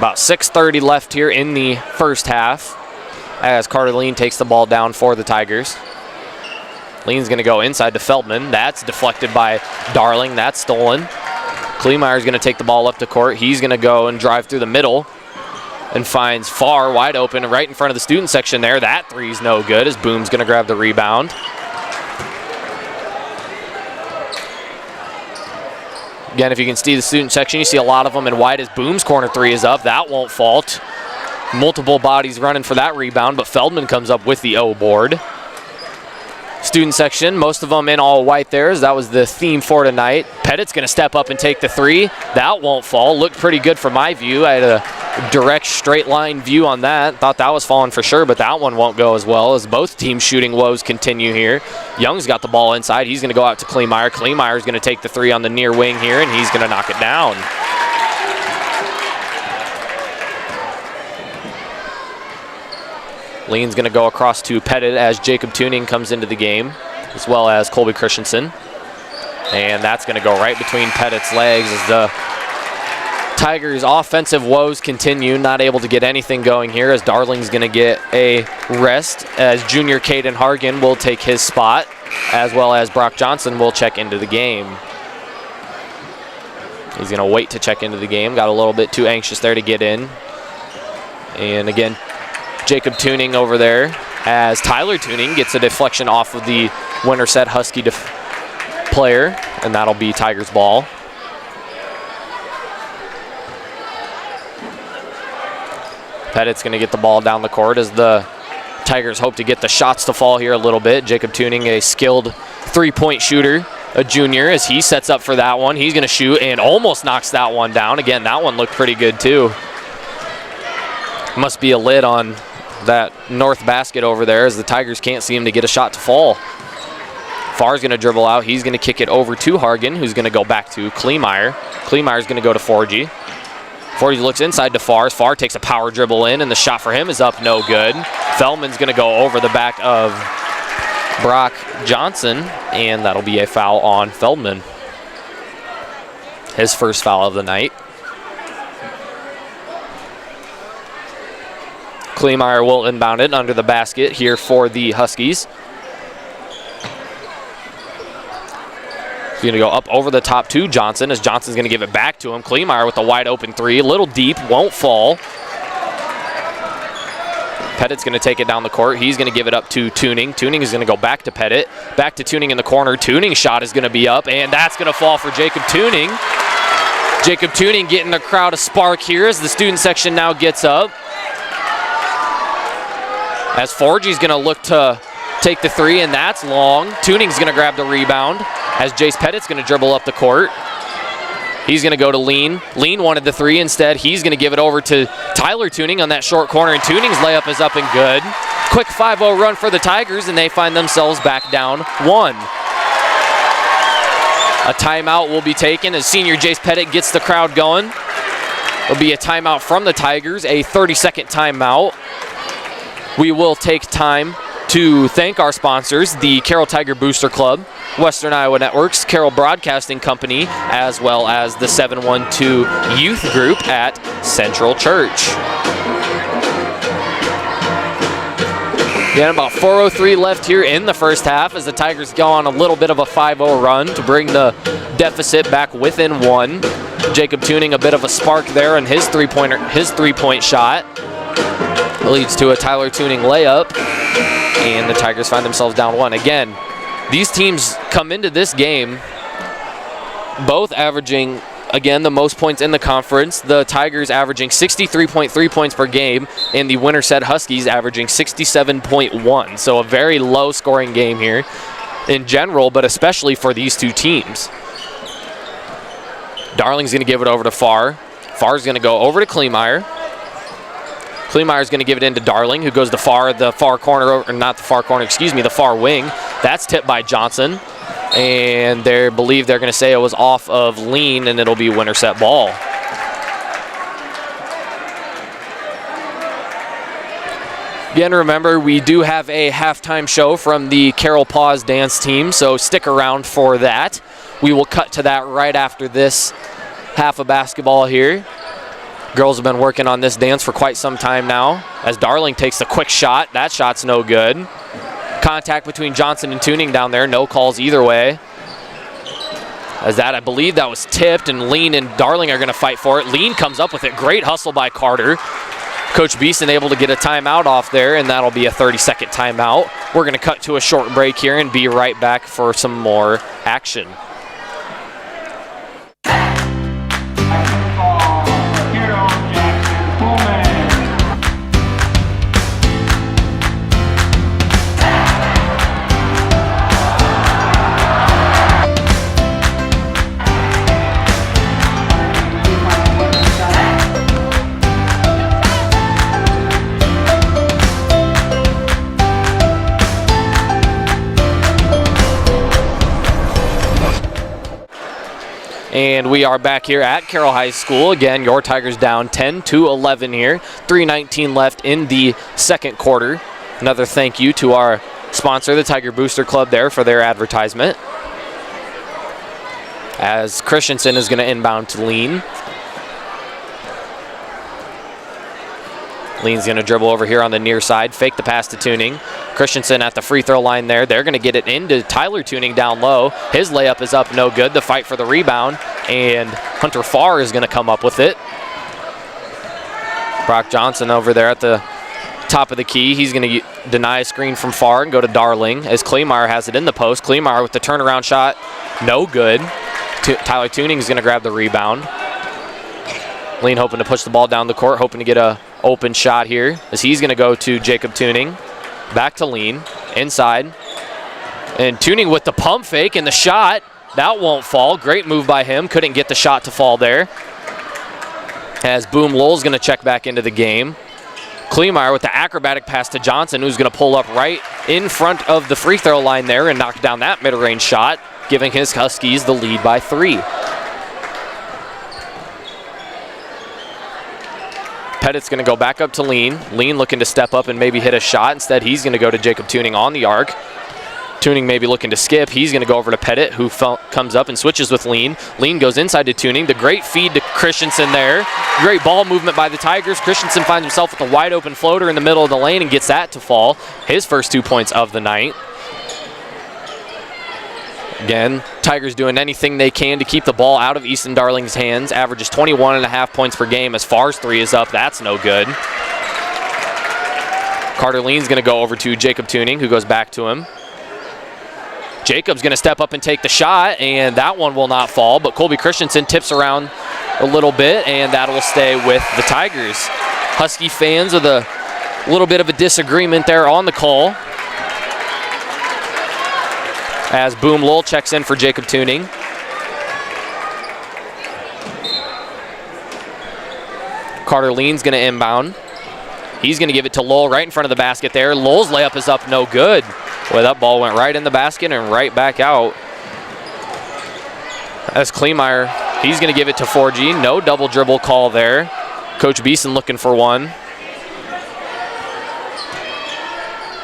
About 6:30 left here in the first half as Carter Lean takes the ball down for the Tigers. Lean's going to go inside to Feldman. That's deflected by Darling. That's stolen. Kleemeyer's going to take the ball up to court. He's going to go and drive through the middle and finds Farr wide open right in front of the student section there. That three's no good as Boom's going to grab the rebound. Again, if you can see the student section, you see a lot of them in white as Boom's corner three is up. That won't fall. Multiple bodies running for that rebound, but Feldman comes up with the O board. Student section, most of them in all white there, as that was the theme for tonight. Pettit's going to step up and take the three. That won't fall. Looked pretty good from my view. I had a direct straight line view on that. Thought that was falling for sure, but that one won't go as well as both teams shooting woes continue here. Young's got the ball inside. He's going to go out to Kleemeyer. Kleemeyer's going to take the three on the near wing here, and he's going to knock it down. Lean's going to go across to Pettit as Jacob Tuning comes into the game, as well as Colby Christensen. And that's going to go right between Pettit's legs as the Tigers' offensive woes continue. Not able to get anything going here as Darling's going to get a rest as junior Caden Hargan will take his spot, as well as Brock Johnson will check into the game. He's going to wait to check into the game. Got a little bit too anxious there to get in. And again, Jacob Tuning over there as Tyler Tuning gets a deflection off of the Winterset Husky player, and that'll be Tigers ball. Pettit's going to get the ball down the court as the Tigers hope to get the shots to fall here a little bit. Jacob Tuning, a skilled three-point shooter, a junior, as he sets up for that one. He's going to shoot and almost knocks that one down. Again, that one looked pretty good too. Must be a lid on that north basket over there as the Tigers can't see him to get a shot to fall. Farr's going to dribble out. He's going to kick it over to Hargan, who's going to go back to Kleemeyer. Kleemeyer's going to go to Forgy. Forgy looks inside to Farr. Farr takes a power dribble in, and the shot for him is up, no good. Feldman's going to go over the back of Brock Johnson, and that'll be a foul on Feldman. His first foul of the night. Kleemeyer will inbound it under the basket here for the Huskies. He's going to go up over the top to Johnson as Johnson's going to give it back to him. Kleemeyer with the wide open three. A little deep, won't fall. Pettit's going to take it down the court. He's going to give it up to Tuning. Tuning is going to go back to Pettit. Back to Tuning in the corner. Tuning's shot is going to be up, and that's going to fall for Jacob Tuning. Jacob Tuning getting the crowd a spark here as the student section now gets up. As Forgy's going to look to take the three, and that's long. Tuning's going to grab the rebound as Jace Pettit's going to dribble up the court. He's going to go to Lean. Lean wanted the three instead. He's going to give it over to Tyler Tuning on that short corner, and Tuning's layup is up and good. Quick 5-0 run for the Tigers, and they find themselves back down one. A timeout will be taken as senior Jace Pettit gets the crowd going. It'll be a timeout from the Tigers, a 30-second timeout. We will take time to thank our sponsors, the Carroll Tiger Booster Club, Western Iowa Networks, Carroll Broadcasting Company, as well as the 712 Youth Group at Central Church. Again, about 4:03 left here in the first half as the Tigers go on a little bit of a 5-0 run to bring the deficit back within one. Jacob Tuning a bit of a spark there in his three-point shot. Leads to a Tyler Tuning layup, and the Tigers find themselves down one. Again, these teams come into this game both averaging, again, the most points in the conference. The Tigers averaging 63.3 points per game, and the Winterset Huskies averaging 67.1. So a very low-scoring game here in general, but especially for these two teams. Darling's going to give it over to Farr. Farr's going to go over to Kleemeyer. Kleemeyer's going to give it into Darling, who goes to the far corner, or not the far corner, excuse me, the far wing. That's tipped by Johnson, and they believe they're going to say it was off of Lean, and it'll be Winterset ball. Again, remember, we do have a halftime show from the Carroll Paws dance team, so stick around for that. We will cut to that right after this half of basketball here. Girls have been working on this dance for quite some time now. As Darling takes the quick shot, that shot's no good. Contact between Johnson and Tuning down there, no calls either way. As that, I believe that was tipped, and Lean and Darling are gonna fight for it. Lean comes up with it, great hustle by Carter. Coach Beeson able to get a timeout off there, and that'll be a 30-second timeout. We're gonna cut to a short break here and be right back for some more action. And we are back here at Carroll High School. Again, your Tigers down 10-11 here. 3:19 left in the second quarter. Another thank you to our sponsor, the Tiger Booster Club, there for their advertisement. As Christensen is going to inbound to Lean. Lean's going to dribble over here on the near side, fake the pass to Tuning. Christensen at the free throw line there. They're going to get it into Tyler Tuning down low. His layup is up, no good. The fight for the rebound, and Hunter Farr is going to come up with it. Brock Johnson over there at the top of the key. He's going to deny a screen from Farr and go to Darling as Kleemeyer has it in the post. Kleemeyer with the turnaround shot, no good. Tyler Tuning is going to grab the rebound. Lean hoping to push the ball down the court, hoping to get a open shot here as he's going to go to Jacob Tuning. Back to Lean, inside. And Tuning with the pump fake and the shot. That won't fall. Great move by him. Couldn't get the shot to fall there. As Boom Lowell's going to check back into the game. Kleemeyer with the acrobatic pass to Johnson, who's going to pull up right in front of the free throw line there and knock down that mid-range shot, giving his Huskies the lead by 3. Pettit's going to go back up to Lean. Lean looking to step up and maybe hit a shot. Instead, he's going to go to Jacob Tuning on the arc. Tuning maybe looking to skip. He's going to go over to Pettit, who comes up and switches with Lean. Lean goes inside to Tuning. The great feed to Christensen there. Great ball movement by the Tigers. Christensen finds himself with a wide open floater in the middle of the lane and gets that to fall. His first 2 points of the night. Again, Tigers doing anything they can to keep the ball out of Easton Darling's hands. Averages 21.5 points per game. As Farr's 3 is up, that's no good. Carter Lean's going to go over to Jacob Tuning, who goes back to him. Jacob's going to step up and take the shot, and that one will not fall, but Colby Christensen tips around a little bit, and that will stay with the Tigers. Husky fans with a little bit of a disagreement there on the call. As Boom Lowell checks in for Jacob Tuning. Carter Lean's going to inbound. He's going to give it to Lowell right in front of the basket there. Lowell's layup is up, no good. Boy, that ball went right in the basket and right back out. As Kleemeyer, he's going to give it to 4G. No double dribble call there. Coach Beeson looking for one.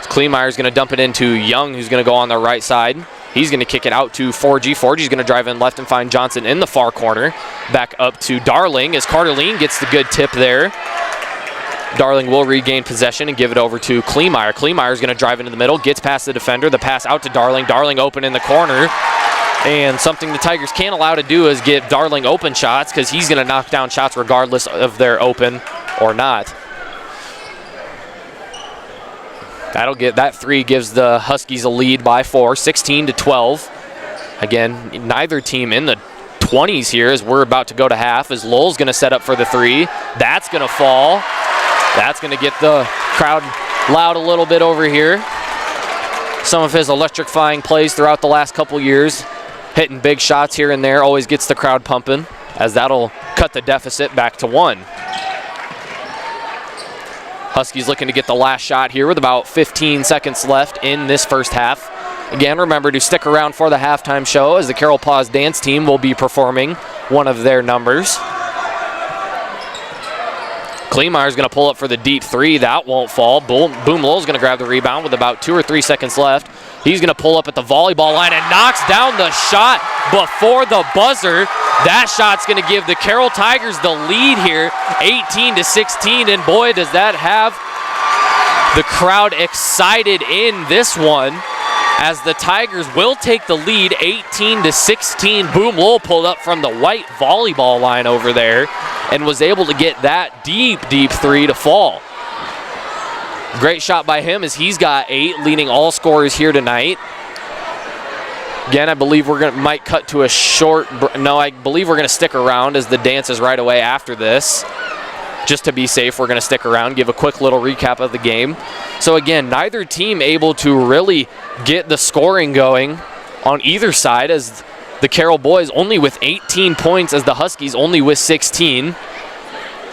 Kleemeyer's going to dump it into Young, who's going to go on the right side. He's going to kick it out to 4G. 4G's going to drive in left and find Johnson in the far corner. Back up to Darling as Carter Lean gets the good tip there. Darling will regain possession and give it over to Kleemeyer. Kleemeyer's going to drive into the middle, gets past the defender. The pass out to Darling. Darling open in the corner. And something the Tigers can't allow to do is give Darling open shots because he's going to knock down shots regardless of they're open or not. That 3 gives the Huskies a lead by 4, 16-12. Again, neither team in the 20s here as we're about to go to half, as Lowell's going to set up for the 3. That's going to fall. That's going to get the crowd loud a little bit over here. Some of his electrifying plays throughout the last couple years, hitting big shots here and there, always gets the crowd pumping, as that'll cut the deficit back to 1. Huskies looking to get the last shot here with about 15 seconds left in this first half. Again, remember to stick around for the halftime show as the Carroll Paws dance team will be performing one of their numbers. Kleemeyer's going to pull up for the deep 3. That won't fall. Boom Lowell's going to grab the rebound with about 2 or 3 seconds left. He's going to pull up at the volleyball line and knocks down the shot before the buzzer. That shot's going to give the Carroll Tigers the lead here, 18-16, and boy, does that have the crowd excited in this one, as the Tigers will take the lead, 18-16. Boom Lowell pulled up from the white volleyball line over there and was able to get that deep three to fall. Great shot by him, as he's got 8, leading all scorers here tonight. Again, I believe might cut to a short. No, I believe we're gonna stick around, as the dance is right away after this. Just to be safe, we're gonna stick around, give a quick little recap of the game. So again, neither team able to really get the scoring going on either side, as the Carroll boys only with 18 points, as the Huskies only with 16.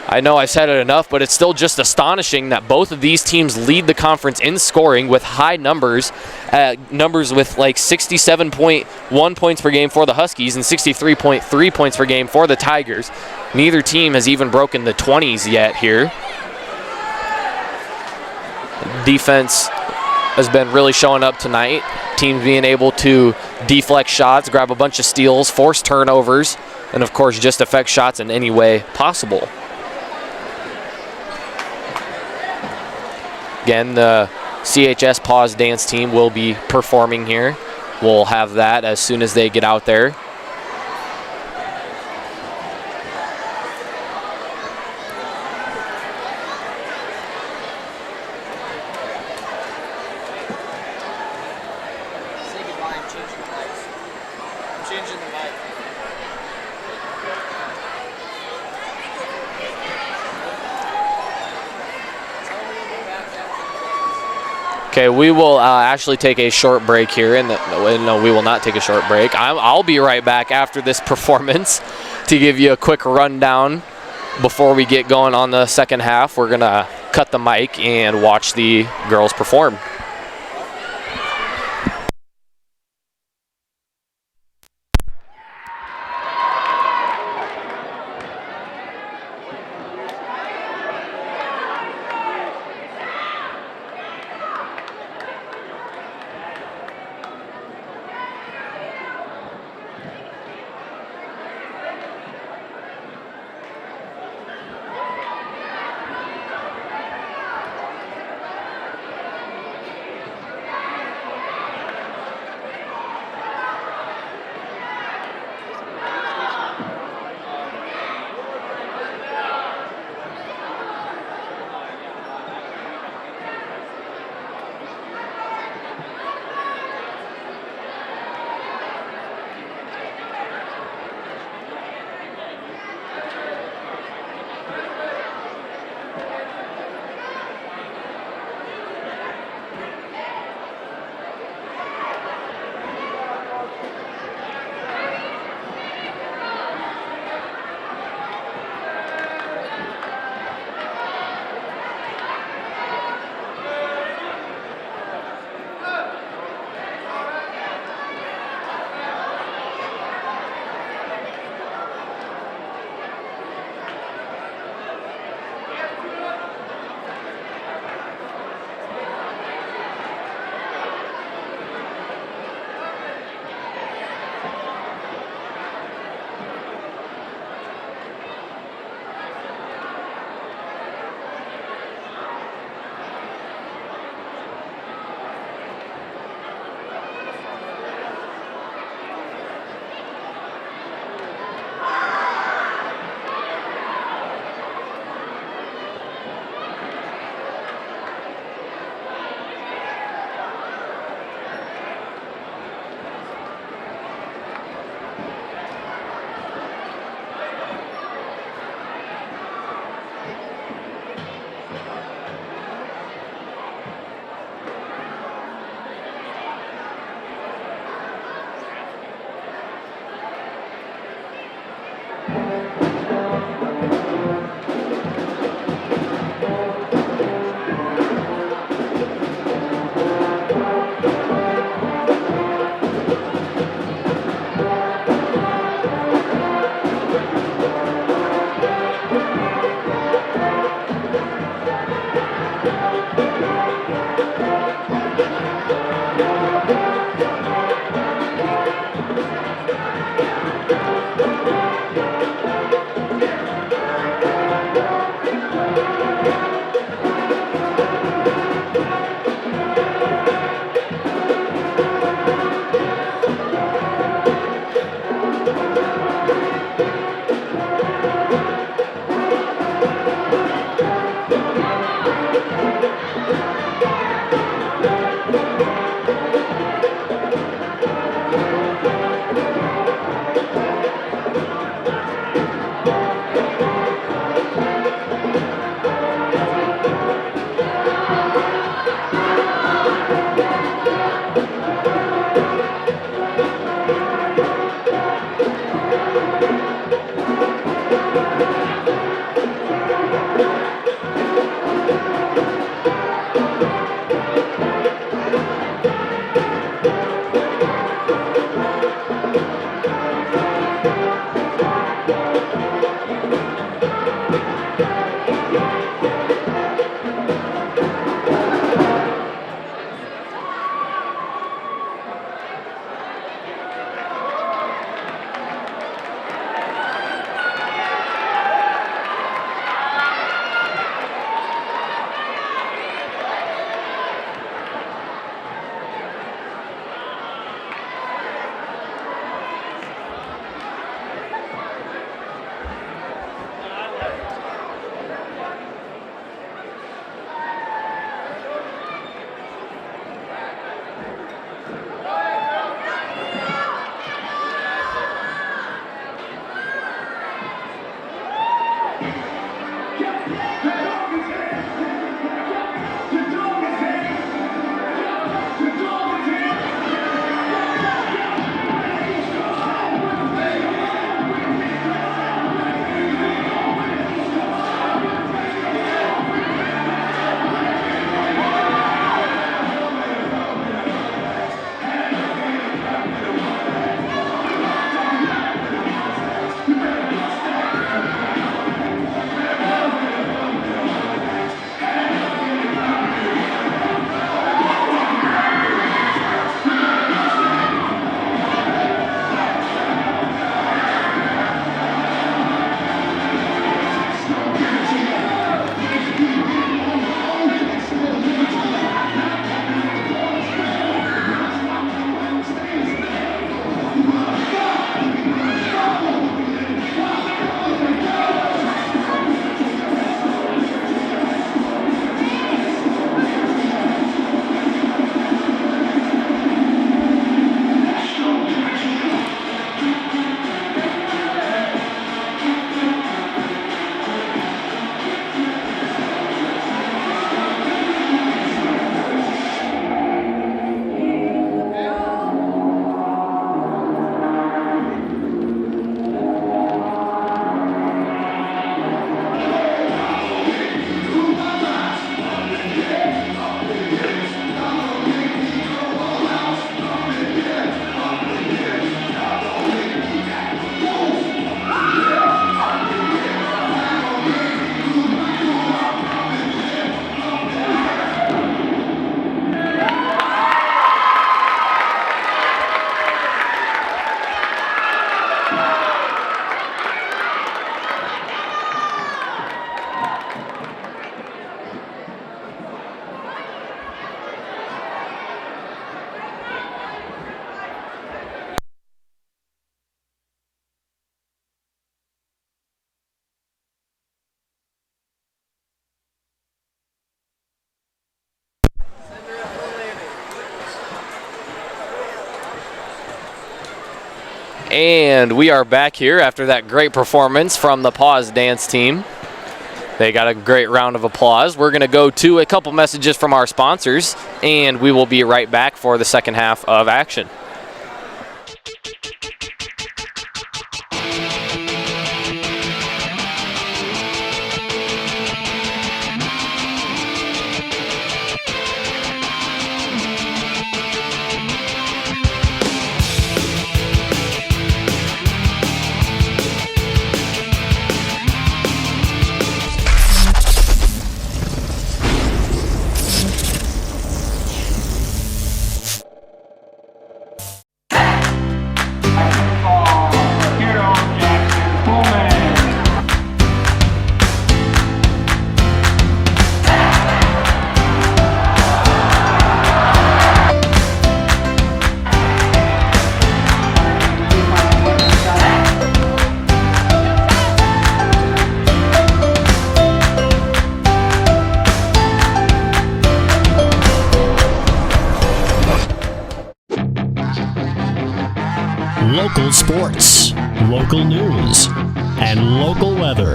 I know I've said it enough, but it's still just astonishing that both of these teams lead the conference in scoring with high numbers, numbers with like 67.1 points per game for the Huskies and 63.3 points per game for the Tigers. Neither team has even broken the 20s yet here. Defense has been really showing up tonight. Teams being able to deflect shots, grab a bunch of steals, force turnovers, and of course just affect shots in any way possible. Again, the CHS Pause Dance team will be performing here. We'll have that as soon as they get out there. Okay, we will actually take a short break here, and no, we will not take a short break. I'll be right back after this performance to give you a quick rundown before we get going on the second half. We're gonna cut the mic and watch the girls perform. And we are back here after that great performance from the Pause Dance team. They got a great round of applause. We're going to go to a couple messages from our sponsors, and we will be right back for the second half of action. Local sports, local news, and local weather.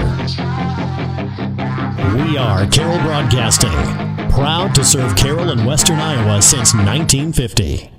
We are Carroll Broadcasting, proud to serve Carroll and Western Iowa since 1950.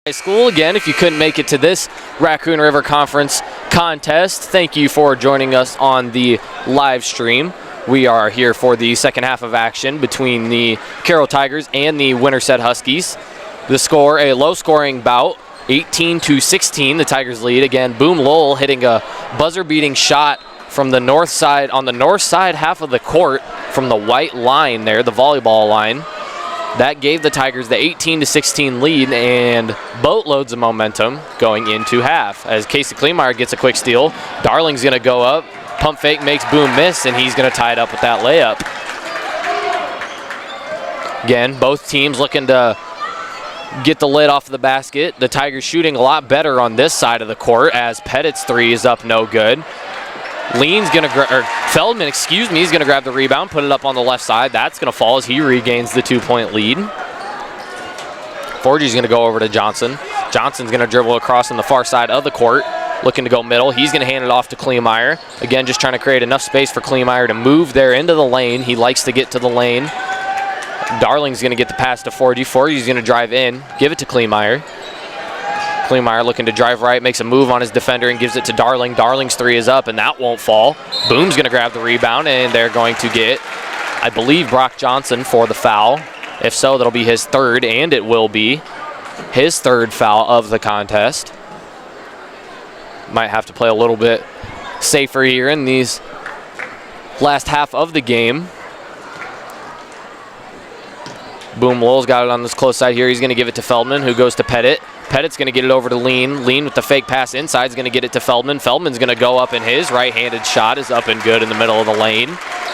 High school. Again, if you couldn't make it to this Raccoon River Conference contest, thank you for joining us on the live stream. We are here for the second half of action between the Carroll Tigers and the Winterset Huskies. The score, a low-scoring bout, 18-16, the Tigers lead. Again, Boom Lowell hitting a buzzer-beating shot from the north side, on the north side half of the court from the white line there, the volleyball line. That gave the Tigers the 18-16 lead and boatloads of momentum going into half. As Casey Kleemeyer gets a quick steal, Darling's going to go up, pump fake makes Boom miss, and he's going to tie it up with that layup. Again, both teams looking to get the lid off of the basket. The Tigers shooting a lot better on this side of the court as Pettit's three is up no good. Feldman, he's going to grab the rebound, put it up on the left side. That's going to fall as he regains the 2-point lead. Forgey's going to go over to Johnson. Johnson's going to dribble across on the far side of the court, looking to go middle. He's going to hand it off to Kleemeyer. Again, just trying to create enough space for Kleemeyer to move there into the lane. He likes to get to the lane. Darling's going to get the pass to 4G. 4G's going to drive in, give it to Kleemeyer. Kleemeyer looking to drive right, makes a move on his defender and gives it to Darling. Darling's three is up, and that won't fall. Boom's going to grab the rebound, and they're going to get, I believe, Brock Johnson for the foul. If so, that'll be his third, and it will be his third foul of the contest. Might have to play a little bit safer here in these last half of the game. Boom Lowell's got it on this close side here. He's going to give it to Feldman, who goes to Pettit. Pettit's going to get it over to Lean. Lean with the fake pass inside is going to get it to Feldman. Feldman's going to go up, and his right-handed shot is up and good in the middle of the lane.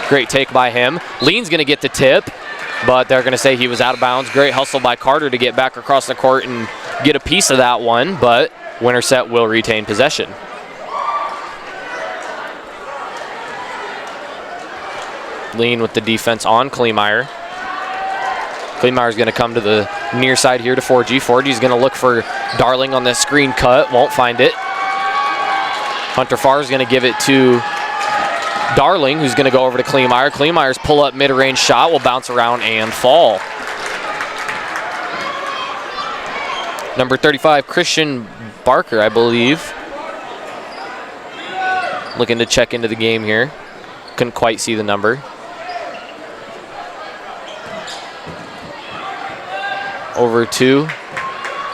Great take by him. Lean's going to get the tip, but they're going to say he was out of bounds. Great hustle by Carter to get back across the court and get a piece of that one, but Winterset will retain possession. Lean with the defense on Kleemeyer. Kleemeyer's going to come to the near side here to 4G. 4G's going to look for Darling on this screen cut. Won't find it. Hunter Farr's going to give it to Darling, who's going to go over to Kleemeyer. Kleemeyer's pull-up mid-range shot will bounce around and fall. Number 35, Christian Barker, I believe. Looking to check into the game here. Couldn't quite see the number. Over to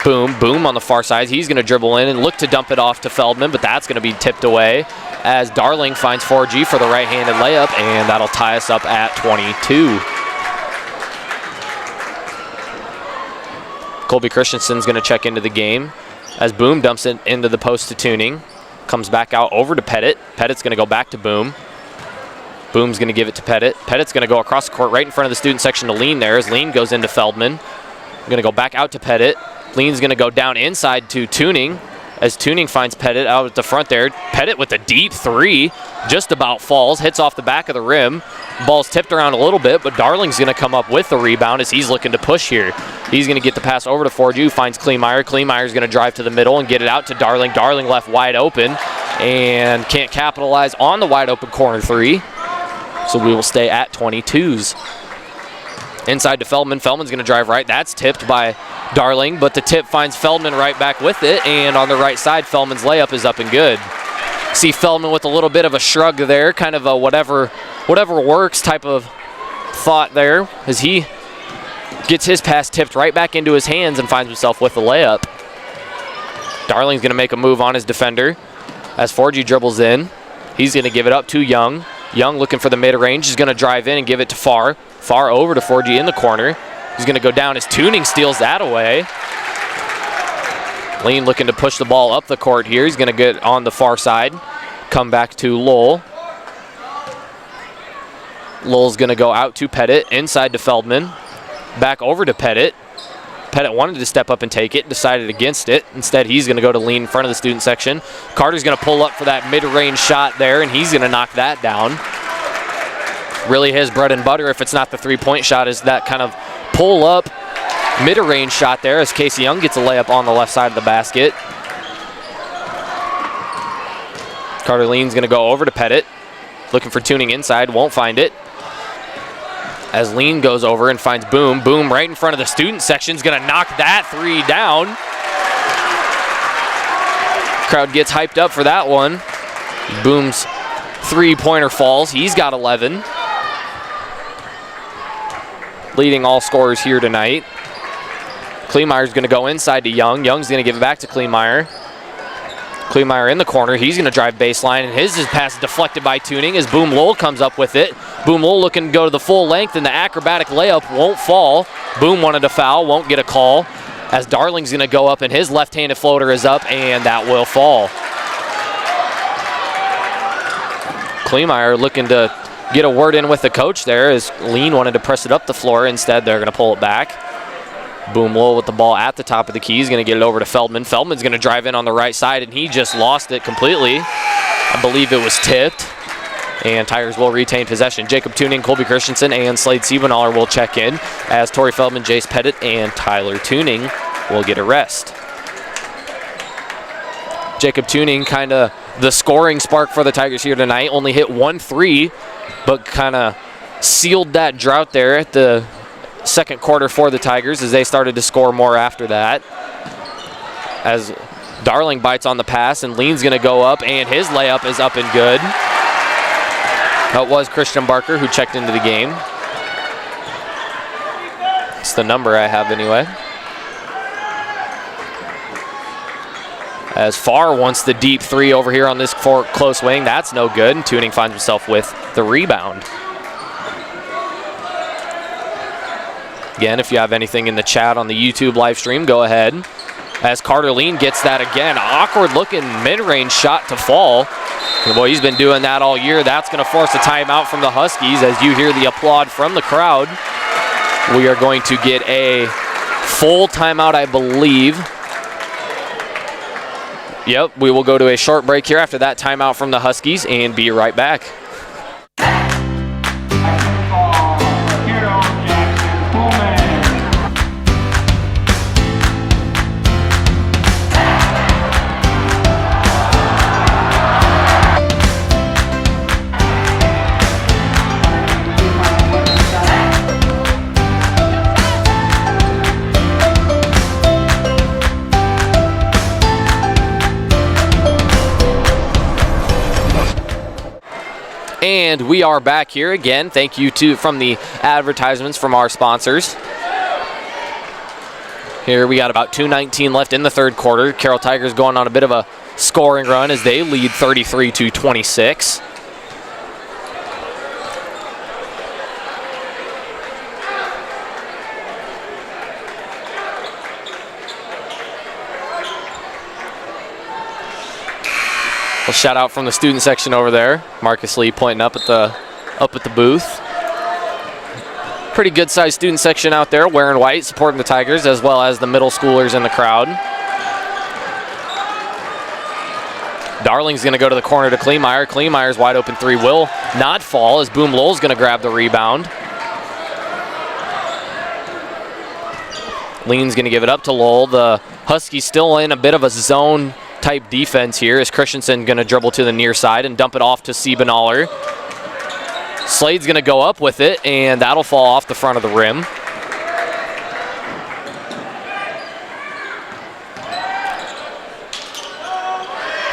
Boom. Boom on the far side. He's going to dribble in and look to dump it off to Feldman, but that's going to be tipped away as Darling finds 4G for the right-handed layup, and that'll tie us up at 22. Colby Christensen's going to check into the game as Boom dumps it into the post to Tuning. Comes back out over to Pettit. Pettit's going to go back to Boom. Boom's going to give it to Pettit. Pettit's going to go across the court right in front of the student section to Lean there as Lean goes into Feldman. Going to go back out to Pettit. Lean's going to go down inside to Tuning as Tuning finds Pettit out at the front there. Pettit with a deep three, just about falls, hits off the back of the rim. Ball's tipped around a little bit, but Darling's going to come up with the rebound as he's looking to push here. He's going to get the pass over to 4G, finds Kleemeyer. Kleemeyer's going to drive to the middle and get it out to Darling. Darling left wide open and can't capitalize on the wide open corner three. So we will stay at 22s. Inside to Feldman. Feldman's going to drive right. That's tipped by Darling, but the tip finds Feldman right back with it, and on the right side, Feldman's layup is up and good. See Feldman with a little bit of a shrug there, kind of a whatever works type of thought there, as he gets his pass tipped right back into his hands and finds himself with the layup. Darling's going to make a move on his defender as 4G dribbles in. He's going to give it up to Young. Young looking for the mid-range. He's going to drive in and give it to Farr. Farr over to 4G in the corner. He's going to go down as Tuning steals that away. Lean looking to push the ball up the court here. He's going to get on the far side. Come back to Lowell. Lowell's going to go out to Pettit. Inside to Feldman. Back over to Pettit. Pettit wanted to step up and take it, decided against it. Instead, he's going to go to Lean in front of the student section. Carter's going to pull up for that mid-range shot there, and he's going to knock that down. Really his bread and butter, if it's not the three-point shot, is that kind of pull-up mid-range shot there as Casey Young gets a layup on the left side of the basket. Carter Lean's going to go over to Pettit. Looking for Tuning inside, won't find it. As Lean goes over and finds Boom. Boom right in front of the student section is going to knock that three down. Crowd gets hyped up for that one. Boom's three-pointer falls. He's got 11. Leading all scorers here tonight. Kleemeyer's going to go inside to Young. Young's going to give it back to Kleemeyer. Kleemeyer in the corner. He's going to drive baseline, and his pass is deflected by Tuning as Boom Lowell comes up with it. Boom Lowell looking to go to the full length, and the acrobatic layup won't fall. Boom wanted a foul, won't get a call, as Darling's going to go up, and his left-handed floater is up, and that will fall. Kleemeyer looking to get a word in with the coach there as Lean wanted to press it up the floor. Instead, they're going to pull it back. Boom Lowell with the ball at the top of the key. He's going to get it over to Feldman. Feldman's going to drive in on the right side, and he just lost it completely. I believe it was tipped. And Tigers will retain possession. Jacob Tuning, Colby Christensen, and Slade Siebenaller will check in as Torrey Feldman, Jace Pettit, and Tyler Tuning will get a rest. Jacob Tuning, kind of the scoring spark for the Tigers here tonight. Only hit 1 3, but kind of sealed that drought there at the second quarter for the Tigers as they started to score more after that. As Darling bites on the pass and Lean's going to go up, and his layup is up and good. That was Christian Barker who checked into the game. It's the number I have anyway. As Farr wants the deep three over here on this close wing. That's no good, and Tuning finds himself with the rebound. Again, if you have anything in the chat on the YouTube live stream, go ahead. As Carter Lean gets that again. Awkward looking mid-range shot to fall. And boy, he's been doing that all year. That's going to force a timeout from the Huskies as you hear the applaud from the crowd. We are going to get a full timeout, I believe. Yep, we will go to a short break here after that timeout from the Huskies and be right back. And we are back here again. Thank you from the advertisements from our sponsors. Here we got about 2:19 left in the third quarter. Carroll Tigers going on a bit of a scoring run as they lead 33-26. A shout out from the student section over there. Marcus Lee pointing up at the booth. Pretty good sized student section out there wearing white, supporting the Tigers, as well as the middle schoolers in the crowd. Darling's going to go to the corner to Kleemeyer. Kleemeyer's wide open three will not fall as Boom Lowell's going to grab the rebound. Lean's going to give it up to Lowell. The Huskies still in a bit of a zone type defense here as Christensen going to dribble to the near side and dump it off to Siebenaller. Slade's going to go up with it, and that'll fall off the front of the rim.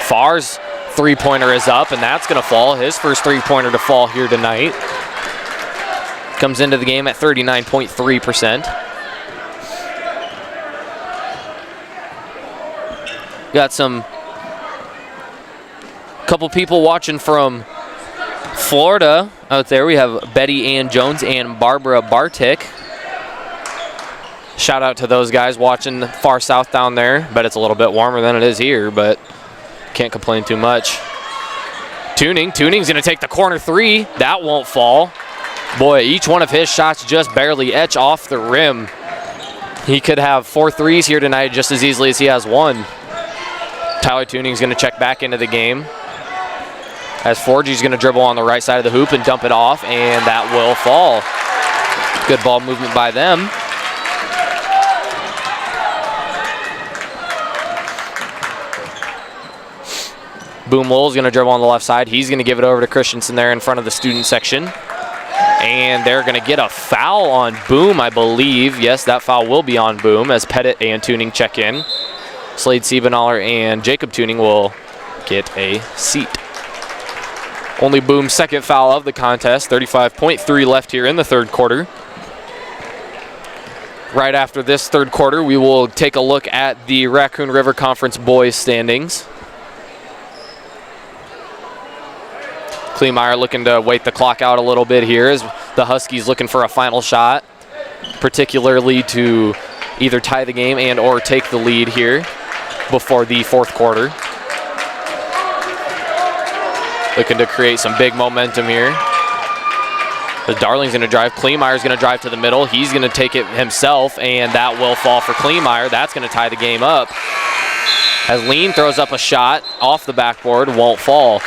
Farr's three-pointer is up, and that's going to fall. His first three-pointer to fall here tonight. Comes into the game at 39.3%. Got couple people watching from Florida out there. We have Betty Ann Jones and Barbara Bartik. Shout out to those guys watching far south down there. Bet it's a little bit warmer than it is here, but can't complain too much. Tuning's going to take the corner three. That won't fall. Boy, each one of his shots just barely etch off the rim. He could have 4 threes here tonight just as easily as he has one. Tyler Tuning's going to check back into the game. As Forgey's going to dribble on the right side of the hoop and dump it off, and that will fall. Good ball movement by them. Boom Lowell's going to dribble on the left side. He's going to give it over to Christensen there in front of the student section. And they're going to get a foul on Boom, I believe. Yes, that foul will be on Boom as Pettit and Tuning check in. Slade Siebenaller and Jacob Tuning will get a seat. Only Boom's second foul of the contest. 35.3 left here in the third quarter. Right after this third quarter, we will take a look at the Raccoon River Conference boys standings. Kleemeyer looking to wait the clock out a little bit here as the Huskies looking for a final shot, particularly to either tie the game and or take the lead here before the fourth quarter. Looking to create some big momentum here. But Darling's going to drive. Kleemeyer's going to drive to the middle. He's going to take it himself, and that will fall for Kleemeyer. That's going to tie the game up. As Lean throws up a shot off the backboard, won't fall.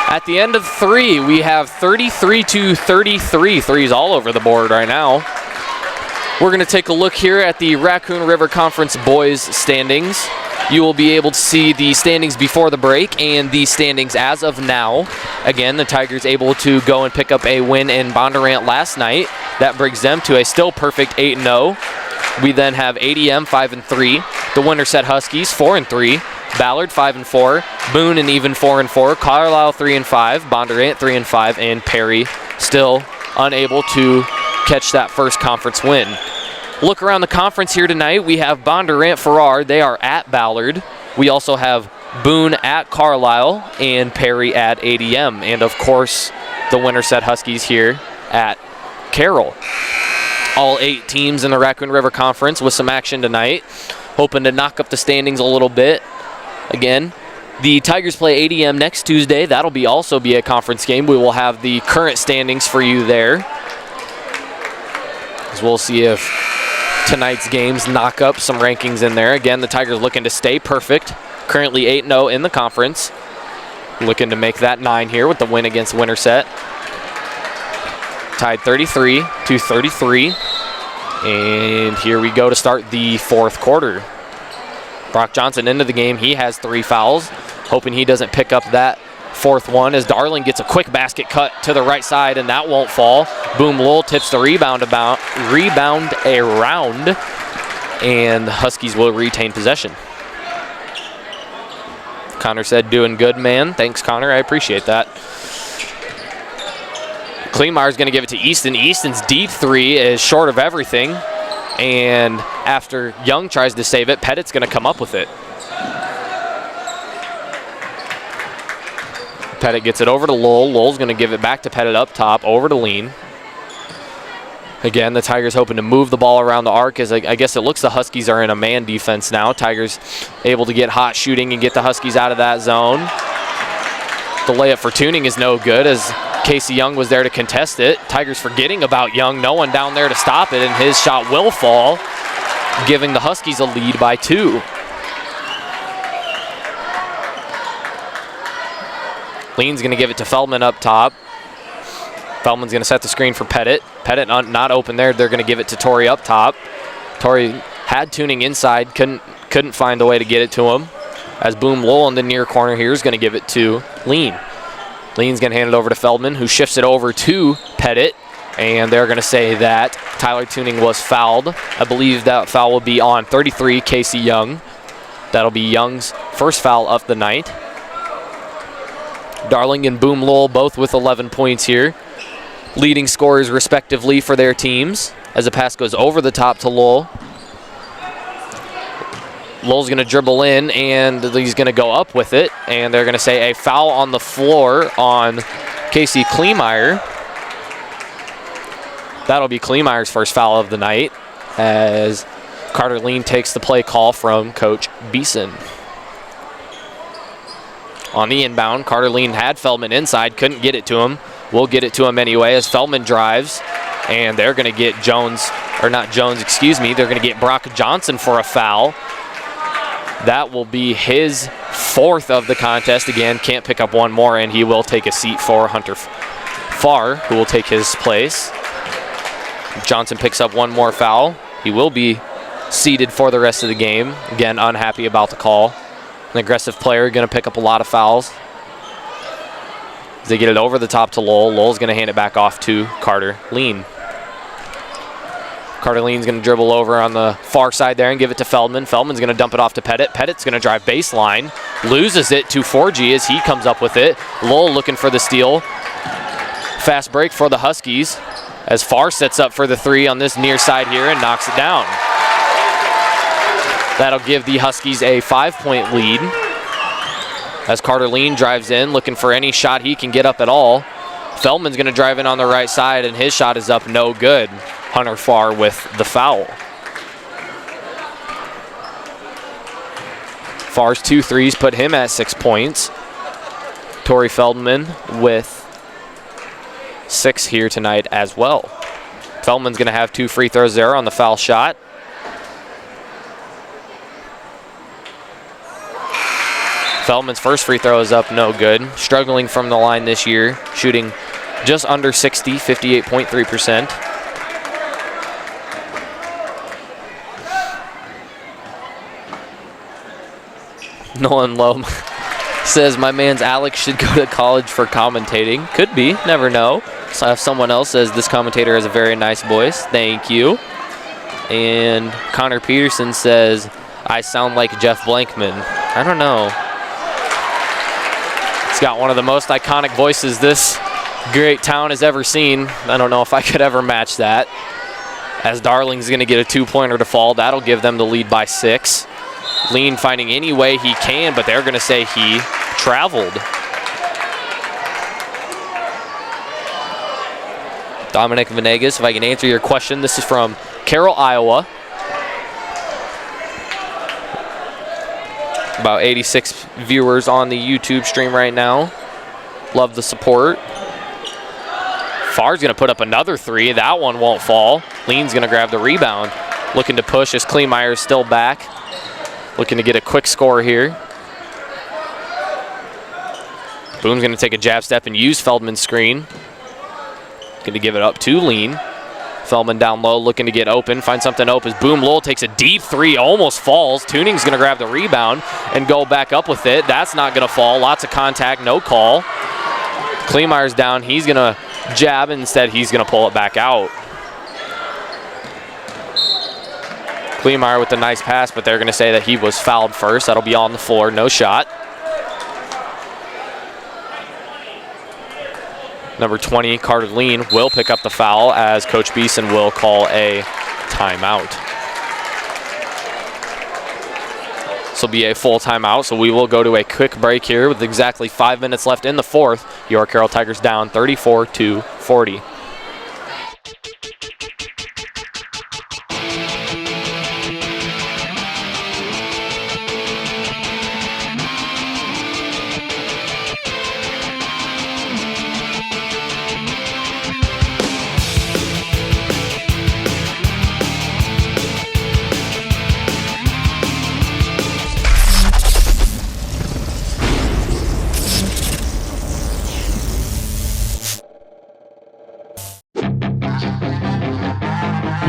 At the end of three, we have 33-33. Threes all over the board right now. We're going to take a look here at the Raccoon River Conference boys standings. You will be able to see the standings before the break and the standings as of now. Again, the Tigers able to go and pick up a win in Bondurant last night. That brings them to a still perfect 8-0. We then have ADM 5-3, the Winterset Huskies 4-3, Ballard 5-4, Boone an even 4-4, Carlisle 3-5, Bondurant 3-5, and Perry still unable to catch that first conference win. Look around the conference here tonight. We have Bondurant Farrar. They are at Ballard. We also have Boone at Carlisle and Perry at ADM. And of course, the Winterset Huskies here at Carroll. All 8 teams in the Raccoon River Conference with some action tonight. Hoping to knock up the standings a little bit. Again, the Tigers play ADM next Tuesday. That'll also be a conference game. We will have the current standings for you there. As we'll see if tonight's games knock up some rankings in there. Again, the Tigers looking to stay perfect. Currently 8-0 in the conference. Looking to make that 9 here with the win against Winterset. Tied 33-33. And here we go to start the fourth quarter. Brock Johnson into the game. He has 3 fouls. Hoping he doesn't pick up that fourth one as Darling gets a quick basket cut to the right side, and that won't fall. Boom Lowell tips the rebound around, and the Huskies will retain possession. Connor said, doing good, man. Thanks, Connor. I appreciate that. Kleinmeyer's going to give it to Easton. Easton's deep 3 is short of everything, and after Young tries to save it, Pettit's going to come up with it. Pettit gets it over to Lowell. Lowell's going to give it back to Pettit up top, over to Lean. Again, the Tigers hoping to move the ball around the arc, as I guess it looks the Huskies are in a man defense now. Tigers able to get hot shooting and get the Huskies out of that zone. The layup for Tuning is no good as Casey Young was there to contest it. Tigers forgetting about Young. No one down there to stop it, and his shot will fall, giving the Huskies a lead by 2. Lean's going to give it to Feldman up top. Feldman's going to set the screen for Pettit. Pettit not open there. They're going to give it to Torrey up top. Torrey had Tuning inside, couldn't find a way to get it to him. As Boom Lowell in the near corner here is going to give it to Lean. Lean's going to hand it over to Feldman, who shifts it over to Pettit. And they're going to say that Tyler Tuning was fouled. I believe that foul will be on 33, Casey Young. That'll be Young's first foul of the night. Darling and Boom Lowell both with 11 points here. Leading scorers respectively for their teams as the pass goes over the top to Lowell. Lowell's going to dribble in, and he's going to go up with it. And they're going to say a foul on the floor on Casey Kleinmeyer. That'll be Kleinmeyer's first foul of the night as Carter Lean takes the play call from Coach Beeson. On the inbound, Carter Lean had Feldman inside, couldn't get it to him. We'll get it to him anyway as Feldman drives, and they're going to get they're going to get Brock Johnson for a foul. That will be his 4th of the contest. Again, can't pick up one more, and he will take a seat for Hunter Farr, who will take his place. Johnson picks up one more foul. He will be seated for the rest of the game. Again, unhappy about the call. An aggressive player going to pick up a lot of fouls. They get it over the top to Lowell. Lowell's going to hand it back off to Carter Lean. Carter Lean's going to dribble over on the far side there and give it to Feldman. Feldman's going to dump it off to Pettit. Pettit's going to drive baseline. Loses it to 4G as he comes up with it. Lowell looking for the steal. Fast break for the Huskies as Farr sets up for the 3 on this near side here and knocks it down. That'll give the Huskies a 5-point lead as Carter Lean drives in, looking for any shot he can get up at all. Feldman's going to drive in on the right side, and his shot is up no good. Hunter Farr with the foul. Farr's 2 threes put him at 6 points. Torrey Feldman with 6 here tonight as well. Feldman's going to have 2 free throws there on the foul shot. Feldman's first free throw is up, no good. Struggling from the line this year, shooting just under 60, 58.3%. Nolan Lowe says my man's Alex should go to college for commentating. Could be, never know. So I have someone else says this commentator has a very nice voice. Thank you. And Connor Peterson says I sound like Jeff Blankman. I don't know. He's got one of the most iconic voices this great town has ever seen. I don't know if I could ever match that. As Darling's going to get a 2-pointer to fall. That'll give them the lead by 6. Lean finding any way he can, but they're going to say he traveled. Dominic Venegas, if I can answer your question, this is from Carroll, Iowa. About 86 viewers on the YouTube stream right now. Love the support. Farr's going to put up another 3. That one won't fall. Lean's going to grab the rebound. Looking to push as Kleemeyer is still back. Looking to get a quick score here. Boom's going to take a jab step and use Feldman's screen. Going to give it up to Lean. Feldman down low, looking to get open, find something open. Boom Lowell takes a deep 3, almost falls. Tuning's going to grab the rebound and go back up with it. That's not going to fall. Lots of contact, no call. Kleemeyer's down. He's going to jab. Instead, he's going to pull it back out. Kleemeyer with the nice pass, but they're going to say that he was fouled first. That'll be on the floor, no shot. Number 20, Carter Lean, will pick up the foul as Coach Beeson will call a timeout. This will be a full timeout, so we will go to a quick break here with exactly 5 minutes left in the fourth. Your Carroll Tigers down 34-40.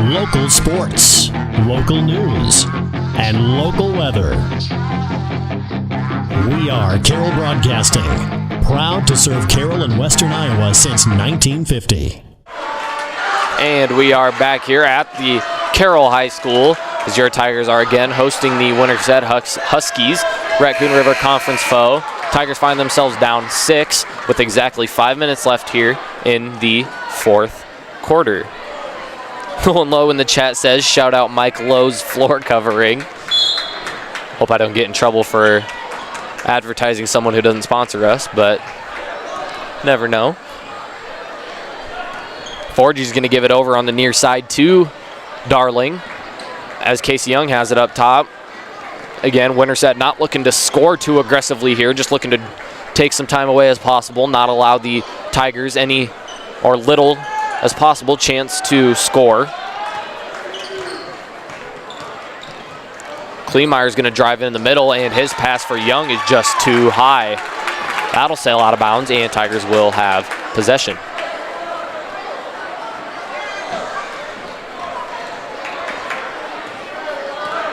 Local sports, local news, and local weather. We are Carroll Broadcasting, proud to serve Carroll and Western Iowa since 1950. And we are back here at the Carroll High School as your Tigers are again hosting the Winterset Huskies, Raccoon River Conference foe. Tigers find themselves down 6 with exactly 5 minutes left here in the fourth quarter. Nolan Lowe in the chat says, shout out Mike Lowe's floor covering. Hope I don't get in trouble for advertising someone who doesn't sponsor us, but never know. Forgey's going to give it over on the near side to Darling as Casey Young has it up top. Again, Winterset not looking to score too aggressively here, just looking to take some time away as possible, not allow the Tigers any or little as possible chance to score. Kleemeyer's going to drive in the middle, and his pass for Young is just too high. That'll sail out of bounds, and Tigers will have possession.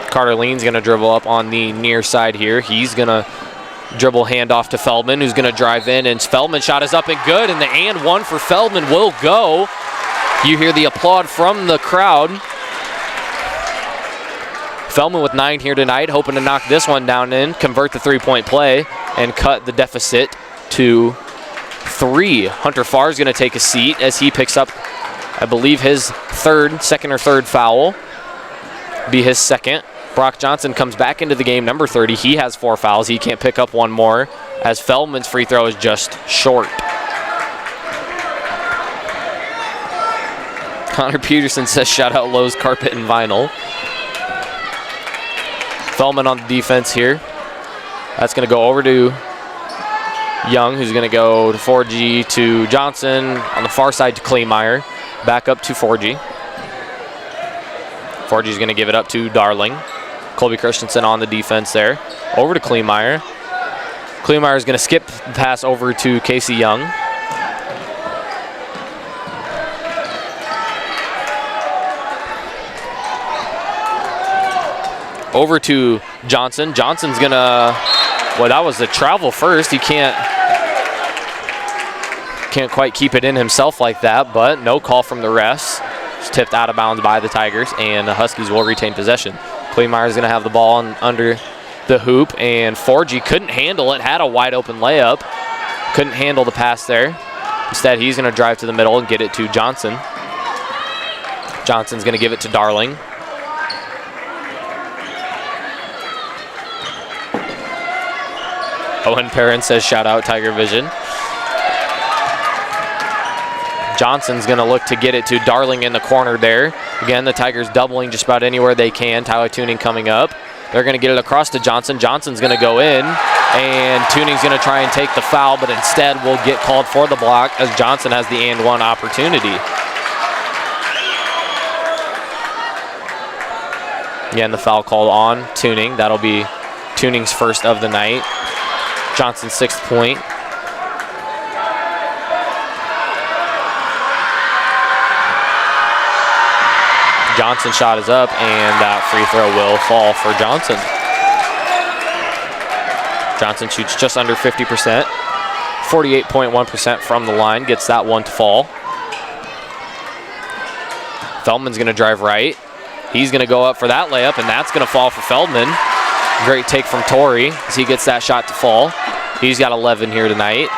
Carter Lean's going to dribble up on the near side here. He's going to dribble handoff to Feldman, who's going to drive in, and Feldman's shot is up and good, and the and one for Feldman will go. You hear the applaud from the crowd. Feldman with 9 here tonight, hoping to knock this one down in, convert the three-point play, and cut the deficit to 3. Hunter Farr's going to take a seat as he picks up, I believe, his second or third foul. Be his second. Brock Johnson comes back into the game, number 30. He has 4 fouls. He can't pick up one more as Feldman's free throw is just short. Connor Peterson says, shout out Lowe's Carpet and Vinyl. Feldman on the defense here. That's going to go over to Young, who's going to go to 4G to Johnson. On the far side to Kleemeyer. Back up to 4G. 4G's going to give it up to Darling. Colby Christensen on the defense there. Over to Kleemeyer. Kleemeyer's going to skip the pass over to Casey Young. Over to Johnson. Johnson's going to Well, that was the travel first. He can't quite keep it in himself like that, but no call from the refs. It's tipped out of bounds by the Tigers, and the Huskies will retain possession. Kleemeyer's going to have the ball under the hoop, and Forgy couldn't handle it, had a wide open layup. Couldn't handle the pass there. Instead, he's going to drive to the middle and get it to Johnson. Johnson's going to give it to Darling. Owen Perrin says, shout out Tiger Vision. Johnson's going to look to get it to Darling in the corner there. Again, the Tigers doubling just about anywhere they can. Tyler Tuning coming up. They're going to get it across to Johnson. Johnson's going to go in, and Tuning's going to try and take the foul, but instead will get called for the block as Johnson has the and one opportunity. Again, the foul called on Tuning. That'll be Tuning's first of the night. Johnson's 6th point. Johnson's shot is up, and that free throw will fall for Johnson. Johnson shoots just under 50%, 48.1% from the line, gets that one to fall. Feldman's going to drive right. He's going to go up for that layup, and that's going to fall for Feldman. Great take from Torrey as he gets that shot to fall. He's got 11 here tonight.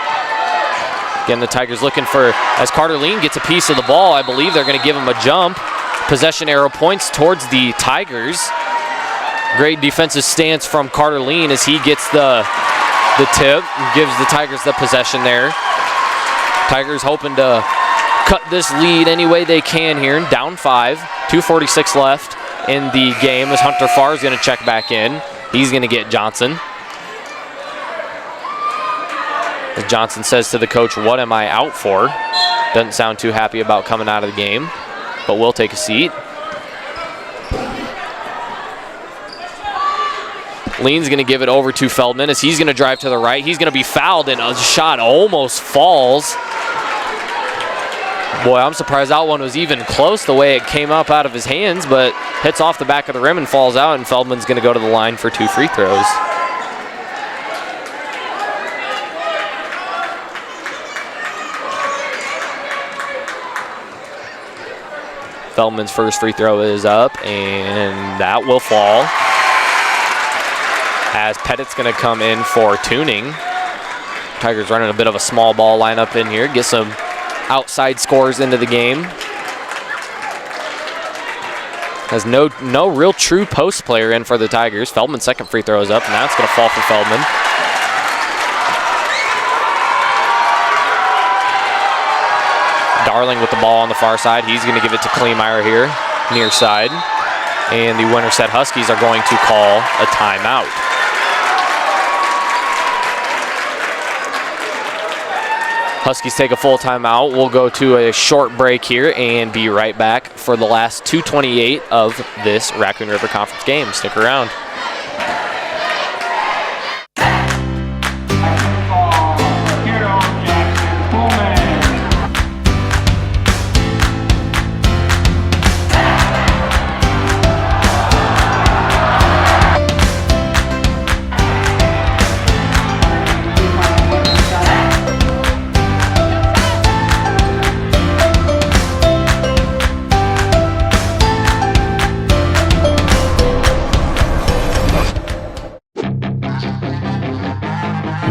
Again, the Tigers looking for, as Carter Lean gets a piece of the ball, I believe they're going to give him a jump. Possession arrow points towards the Tigers. Great defensive stance from Carter Lean as he gets the tip and gives the Tigers the possession there. Tigers hoping to cut this lead any way they can here. Down 5, 2:46 left in the game as Hunter Farr is going to check back in. He's going to get Johnson. As Johnson says to the coach, "What am I out for?" Doesn't sound too happy about coming out of the game, but we'll take a seat. Lean's going to give it over to Feldman as he's going to drive to the right. He's going to be fouled, and a shot almost falls. Boy, I'm surprised that one was even close the way it came up out of his hands, but hits off the back of the rim and falls out, and Feldman's going to go to the line for 2 free throws. Feldman's first free throw is up, and that will fall. As Pettit's going to come in for Tuning. Tigers running a bit of a small ball lineup in here. Get some outside scores into the game. Has no real true post player in for the Tigers. Feldman's second free throw is up, and that's going to fall for Feldman. Darling with the ball on the far side. He's going to give it to Kleemeyer here, near side. And the Winterset Huskies are going to call a timeout. Huskies take a full timeout. We'll go to a short break here and be right back for the last 2:28 of this Raccoon River Conference game. Stick around.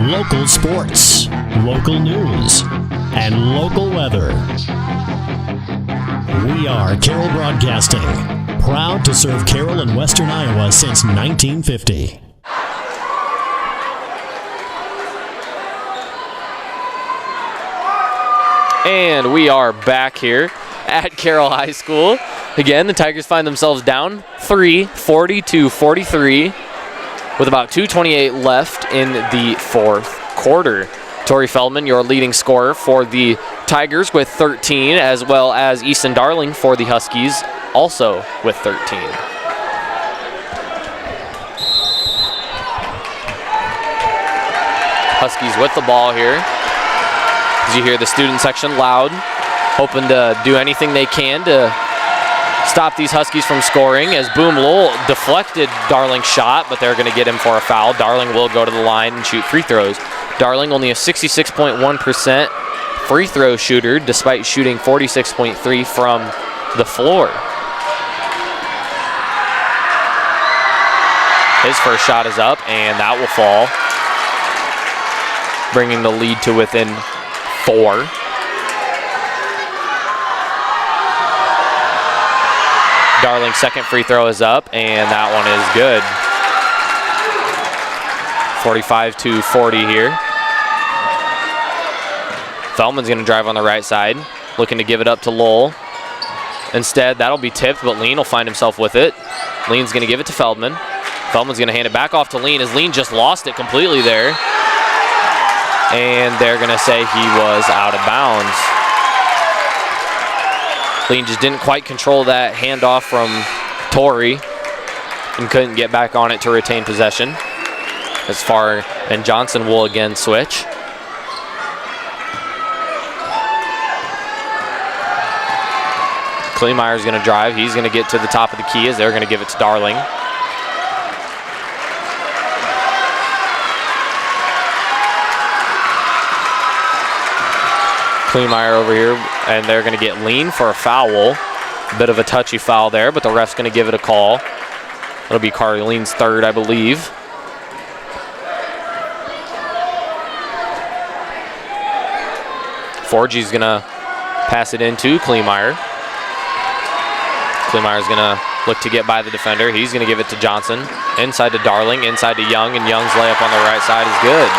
Local sports, local news, and local weather. We are Carroll Broadcasting, proud to serve Carroll and Western Iowa since 1950. And we are back here at Carroll High School. Again, the Tigers find themselves down 3, 42-43. With about 2:28 left in the fourth quarter. Torrey Feldman, your leading scorer for the Tigers with 13, as well as Easton Darling for the Huskies, also with 13. Huskies with the ball here. As you hear the student section loud, hoping to do anything they can to stop these Huskies from scoring as Boom Lowell deflected Darling's shot, but they're going to get him for a foul. Darling will go to the line and shoot free throws. Darling only a 66.1% free throw shooter despite shooting 46.3 from the floor. His first shot is up, and that will fall, bringing the lead to within 4. Darling's second free throw is up, and that one is good. 45-40 here. Feldman's going to drive on the right side, looking to give it up to Lowell. Instead, that'll be tipped, but Lean will find himself with it. Lean's going to give it to Feldman. Feldman's going to hand it back off to Lean as Lean just lost it completely there. And they're going to say he was out of bounds. Lean just didn't quite control that handoff from Torrey and couldn't get back on it to retain possession. And Johnson will again switch. Kleemeyer's going to drive. He's going to get to the top of the key as they're going to give it to Darling. Kleemeyer over here, and they're going to get Lean for a foul. Bit of a touchy foul there, but the ref's going to give it a call. It'll be Carter Lean's third, I believe. Forgey's going to pass it into Kleemeyer. Kleemeyer's going to look to get by the defender. He's going to give it to Johnson. Inside to Darling, inside to Young, and Young's layup on the right side is good.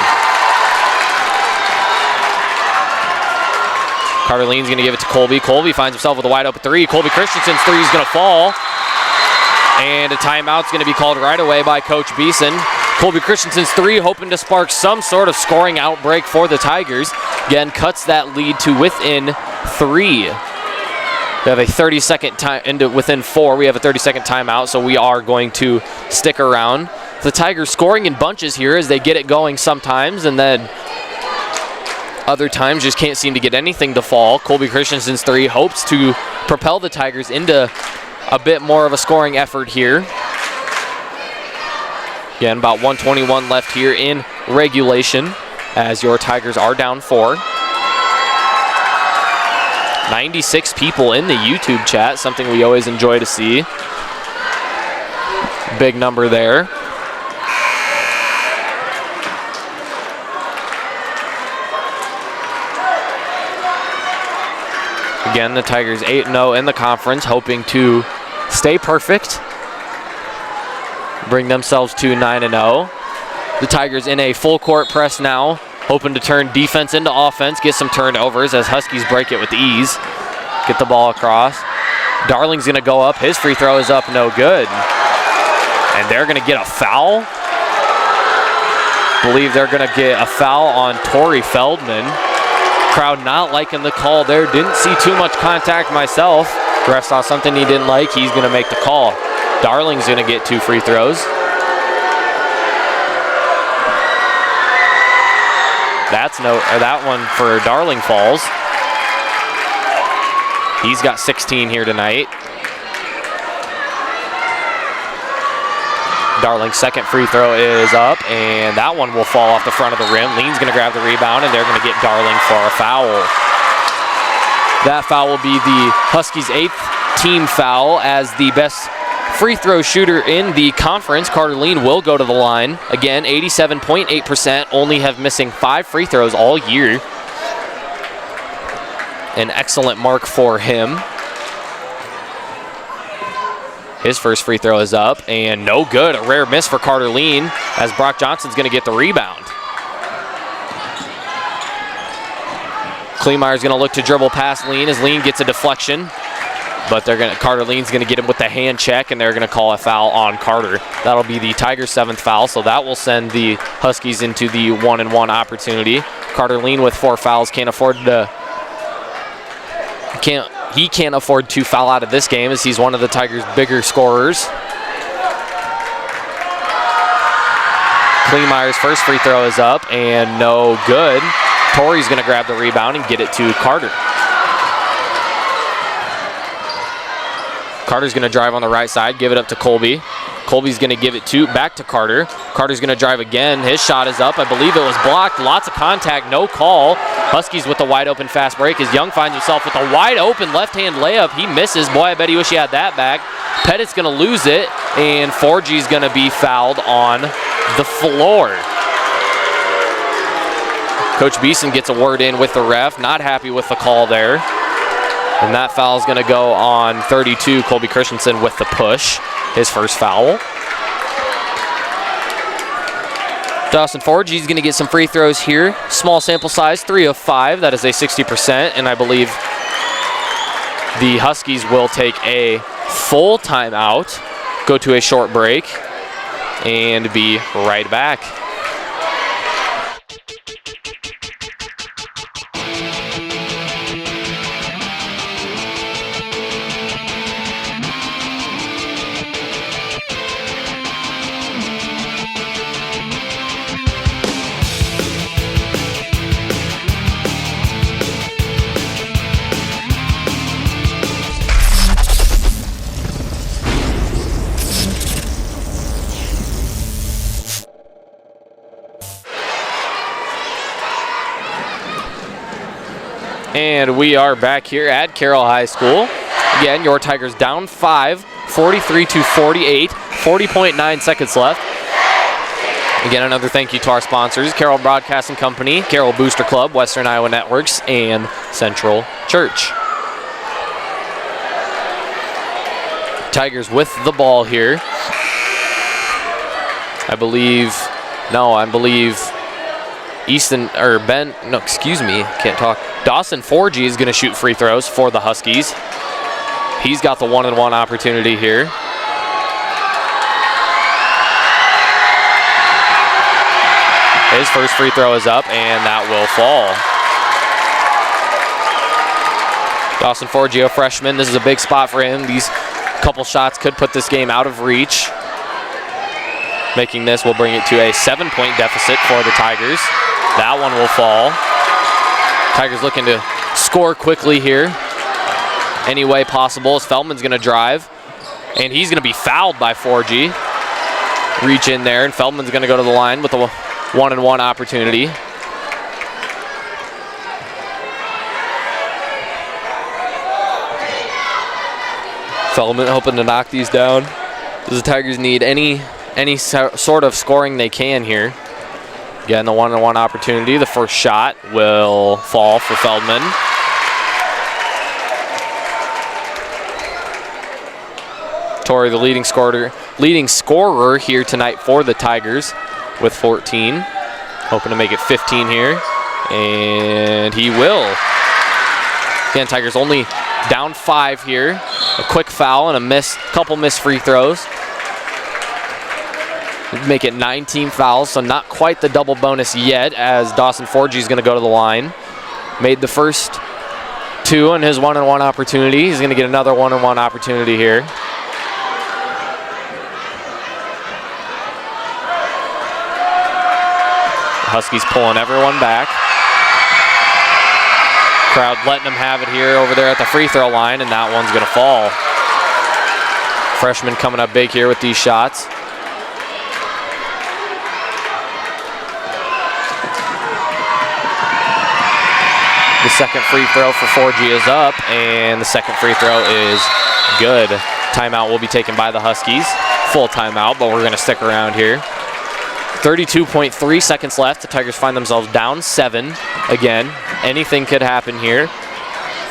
Carter Lean's going to give it to Colby. Colby finds himself with a wide open three. Colby Christensen's three is going to fall. And a timeout's going to be called right away by Coach Beeson. Colby Christensen's three, hoping to spark some sort of scoring outbreak for the Tigers. Again, cuts that lead to within 3. We have a 30-second time into within 4. We have a 30-second timeout, so we are going to stick around. The Tigers scoring in bunches here as they get it going sometimes, and then other times just can't seem to get anything to fall. Colby Christensen's three hopes to propel the Tigers into a bit more of a scoring effort here. Again, about 1:21 left here in regulation as your Tigers are down 4. 96 people in the YouTube chat, something we always enjoy to see. Big number there. Again, the Tigers 8-0 in the conference, hoping to stay perfect, bring themselves to 9-0. The Tigers in a full court press now, hoping to turn defense into offense, get some turnovers as Huskies break it with ease. Get the ball across. Darling's going to go up. His free throw is up, no good. And they're going to get a foul. Believe they're going to get a foul on Torrey Feldman. Crowd not liking the call there. Didn't see too much contact myself. Ref saw something he didn't like. He's going to make the call. Darling's going to get 2 free throws. That one for Darling falls. He's got 16 here tonight. Darling's second free throw is up, and that one will fall off the front of the rim. Lean's going to grab the rebound, and they're going to get Darling for a foul. That foul will be the Huskies' 8th team foul as the best free throw shooter in the conference. Carter Lean will go to the line. Again, 87.8%, only have missing 5 free throws all year. An excellent mark for him. His first free throw is up, and no good. A rare miss for Carter Lean as Brock Johnson's going to get the rebound. Kleemeyer's going to look to dribble past Lean as Lean gets a deflection. But Carter Lean's going to get him with the hand check, and they're going to call a foul on Carter. That'll be the Tigers' 7th foul, so that will send the Huskies into the 1-and-1 opportunity. Carter Lean with 4 fouls can't afford to foul out of this game as he's one of the Tigers' bigger scorers. Kleemeyer's first free throw is up, and no good. Torrey's going to grab the rebound and get it to Carter. Carter's going to drive on the right side, give it up to Colby. Colby's going to give it back to Carter. Carter's going to drive again. His shot is up. I believe it was blocked. Lots of contact, no call. Huskies with the wide open fast break as Young finds himself with a wide open left-hand layup. He misses. Boy, I bet he wish he had that back. Pettit's going to lose it, and 4G's going to be fouled on the floor. Coach Beeson gets a word in with the ref. Not happy with the call there. And that foul is going to go on 32, Colby Christensen with the push, his first foul. Dawson 4G is going to get some free throws here. Small sample size, 3 of 5. That is a 60%, and I believe the Huskies will take a full timeout, go to a short break, and be right back. And we are back here at Carroll High School. Again, your Tigers down 5, 43-48, 40.9 seconds left. Again, another thank you to our sponsors, Carroll Broadcasting Company, Carroll Booster Club, Western Iowa Networks, and Central Church. Tigers with the ball here. I believe Dawson 4G is going to shoot free throws for the Huskies. He's got the one-and-one opportunity here. His first free throw is up, and that will fall. Dawson 4G, a freshman. This is a big spot for him. These couple shots could put this game out of reach. Making this will bring it to a 7-point deficit for the Tigers. That one will fall. Tigers looking to score quickly here any way possible as Feldman's going to drive, and he's going to be fouled by 4G. Reach in there, and Feldman's going to go to the line with a one-and-one opportunity. Feldman hoping to knock these down. Does the Tigers need any sort of scoring they can here? Again, the one-on-one opportunity. The first shot will fall for Feldman. Torrey, the leading scorer here tonight for the Tigers with 14. Hoping to make it 15 here, and he will. Again, Tigers only down 5 here. A quick foul and a couple missed free throws. Make it 19 fouls, so not quite the double bonus yet, as Dawson 4G is going to go to the line. Made the first 2 on his one-on-one opportunity. He's going to get another one-on-one opportunity here. Huskies pulling everyone back. Crowd letting them have it here over there at the free throw line, and that one's going to fall. Freshman coming up big here with these shots. The second free throw for 4G is up, and the second free throw is good. Timeout will be taken by the Huskies. Full timeout, but we're going to stick around here. 32.3 seconds left. The Tigers find themselves down 7. Again, anything could happen here.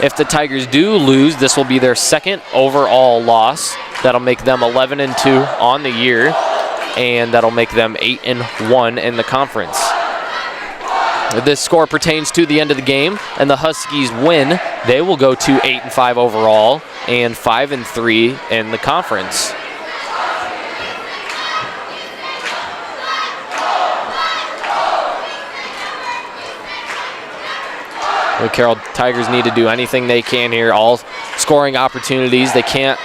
If the Tigers do lose, this will be their second overall loss. That'll make them 11-2 on the year, and that'll make them 8-1 in the conference. This score pertains to the end of the game, and the Huskies win. They will go to 8-5 overall and 5-3 in the conference. The Carroll Tigers need to do anything they can here. All scoring opportunities. They can't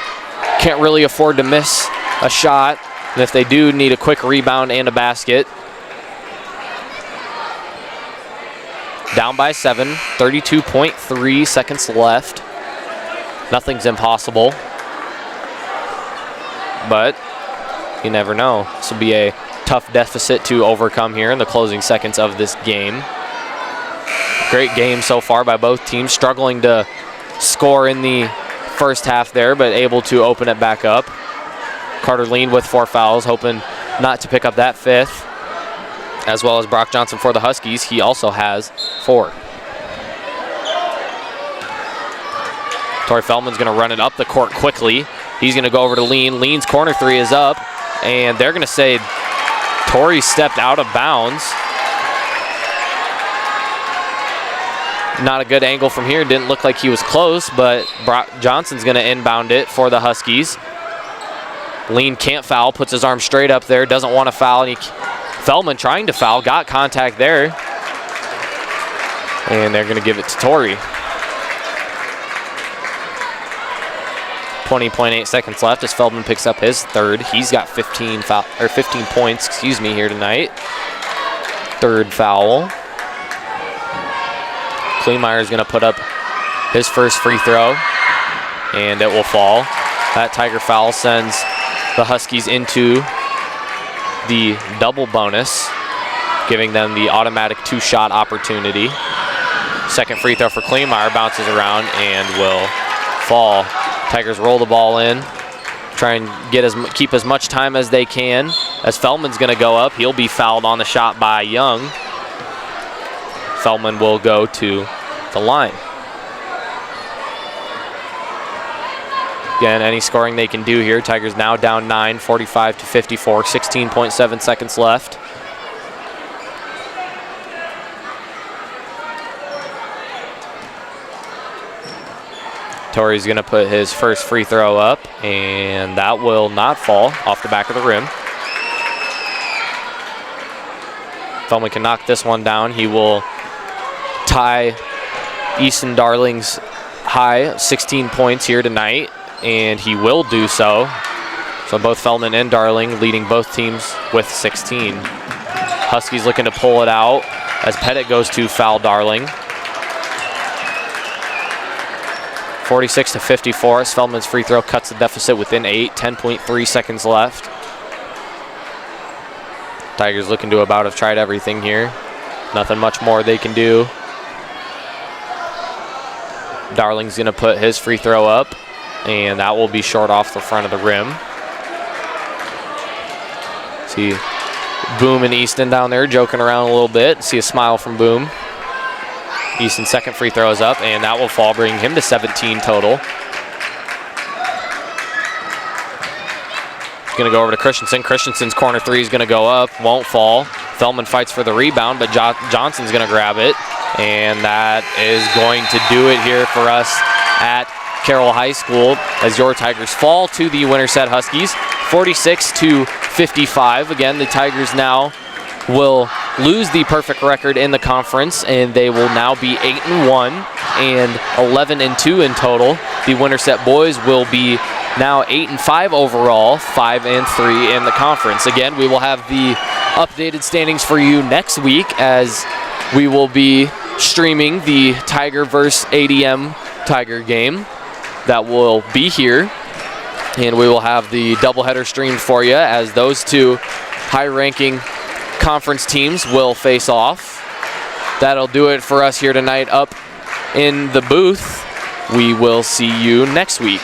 really afford to miss a shot, and if they do, need a quick rebound and a basket. Down by 7, 32.3 seconds left. Nothing's impossible. but you never know. This will be a tough deficit to overcome here in the closing seconds of this game. Great game so far by both teams, struggling to score in the first half there, but able to open it back up. Carter Lean with 4 fouls, hoping not to pick up that 5th, as well as Brock Johnson for the Huskies. He also has 4. Torrey Feldman's going to run it up the court quickly. He's going to go over to Lean. Lean's corner 3 is up, and they're going to say Torrey stepped out of bounds. Not a good angle from here. Didn't look like he was close, but Brock Johnson's going to inbound it for the Huskies. Lean can't foul, puts his arm straight up there, doesn't want to foul. And Feldman trying to foul, got contact there. And they're going to give it to Torrey. 20.8 seconds left as Feldman picks up his 3rd. He's got 15 points, here tonight. 3rd foul. Kleemeyer's going to put up his first free throw, and it will fall. That Tiger foul sends the Huskies into the double bonus, giving them the automatic 2-shot opportunity. Second free throw for Kleemeyer bounces around and will fall. Tigers roll the ball in, try and keep as much time as they can. As Feldman's going to go up, he'll be fouled on the shot by Young. Feldman will go to the line. Again, any scoring they can do here. Tigers now down 9, 45-54, 16.7 seconds left. Torrey's going to put his first free throw up, and that will not fall off the back of the rim. Feldman can knock this one down. He will tie Easton Darling's high, 16 points here tonight, and he will do so. So both Feldman and Darling leading both teams with 16. Huskies looking to pull it out as Pettit goes to foul Darling. 46-54 as Feldman's free throw cuts the deficit within 8, 10.3 seconds left. Tigers looking to about have tried everything here. Nothing much more they can do. Darling's going to put his free throw up, and that will be short off the front of the rim. See Boom and Easton down there joking around a little bit. See a smile from Boom. Easton's second free throw is up, and that will fall, bringing him to 17 total. Going to go over to Christensen. Christensen's corner 3 is going to go up, won't fall. Feldman fights for the rebound, but Johnson's going to grab it, and that is going to do it here for us at Carroll High School as your Tigers fall to the Winterset Huskies, 46-55. Again, the Tigers now will lose the perfect record in the conference, and they will now be 8-1 and 11-2 in total. The Winterset boys will be now 8-5 overall, 5-3 in the conference. Again, we will have the updated standings for you next week as we will be streaming the Tiger versus ADM Tiger game that will be here, and we will have the doubleheader streamed for you as those two high-ranking conference teams will face off. That'll do it for us here tonight up in the booth. We will see you next week.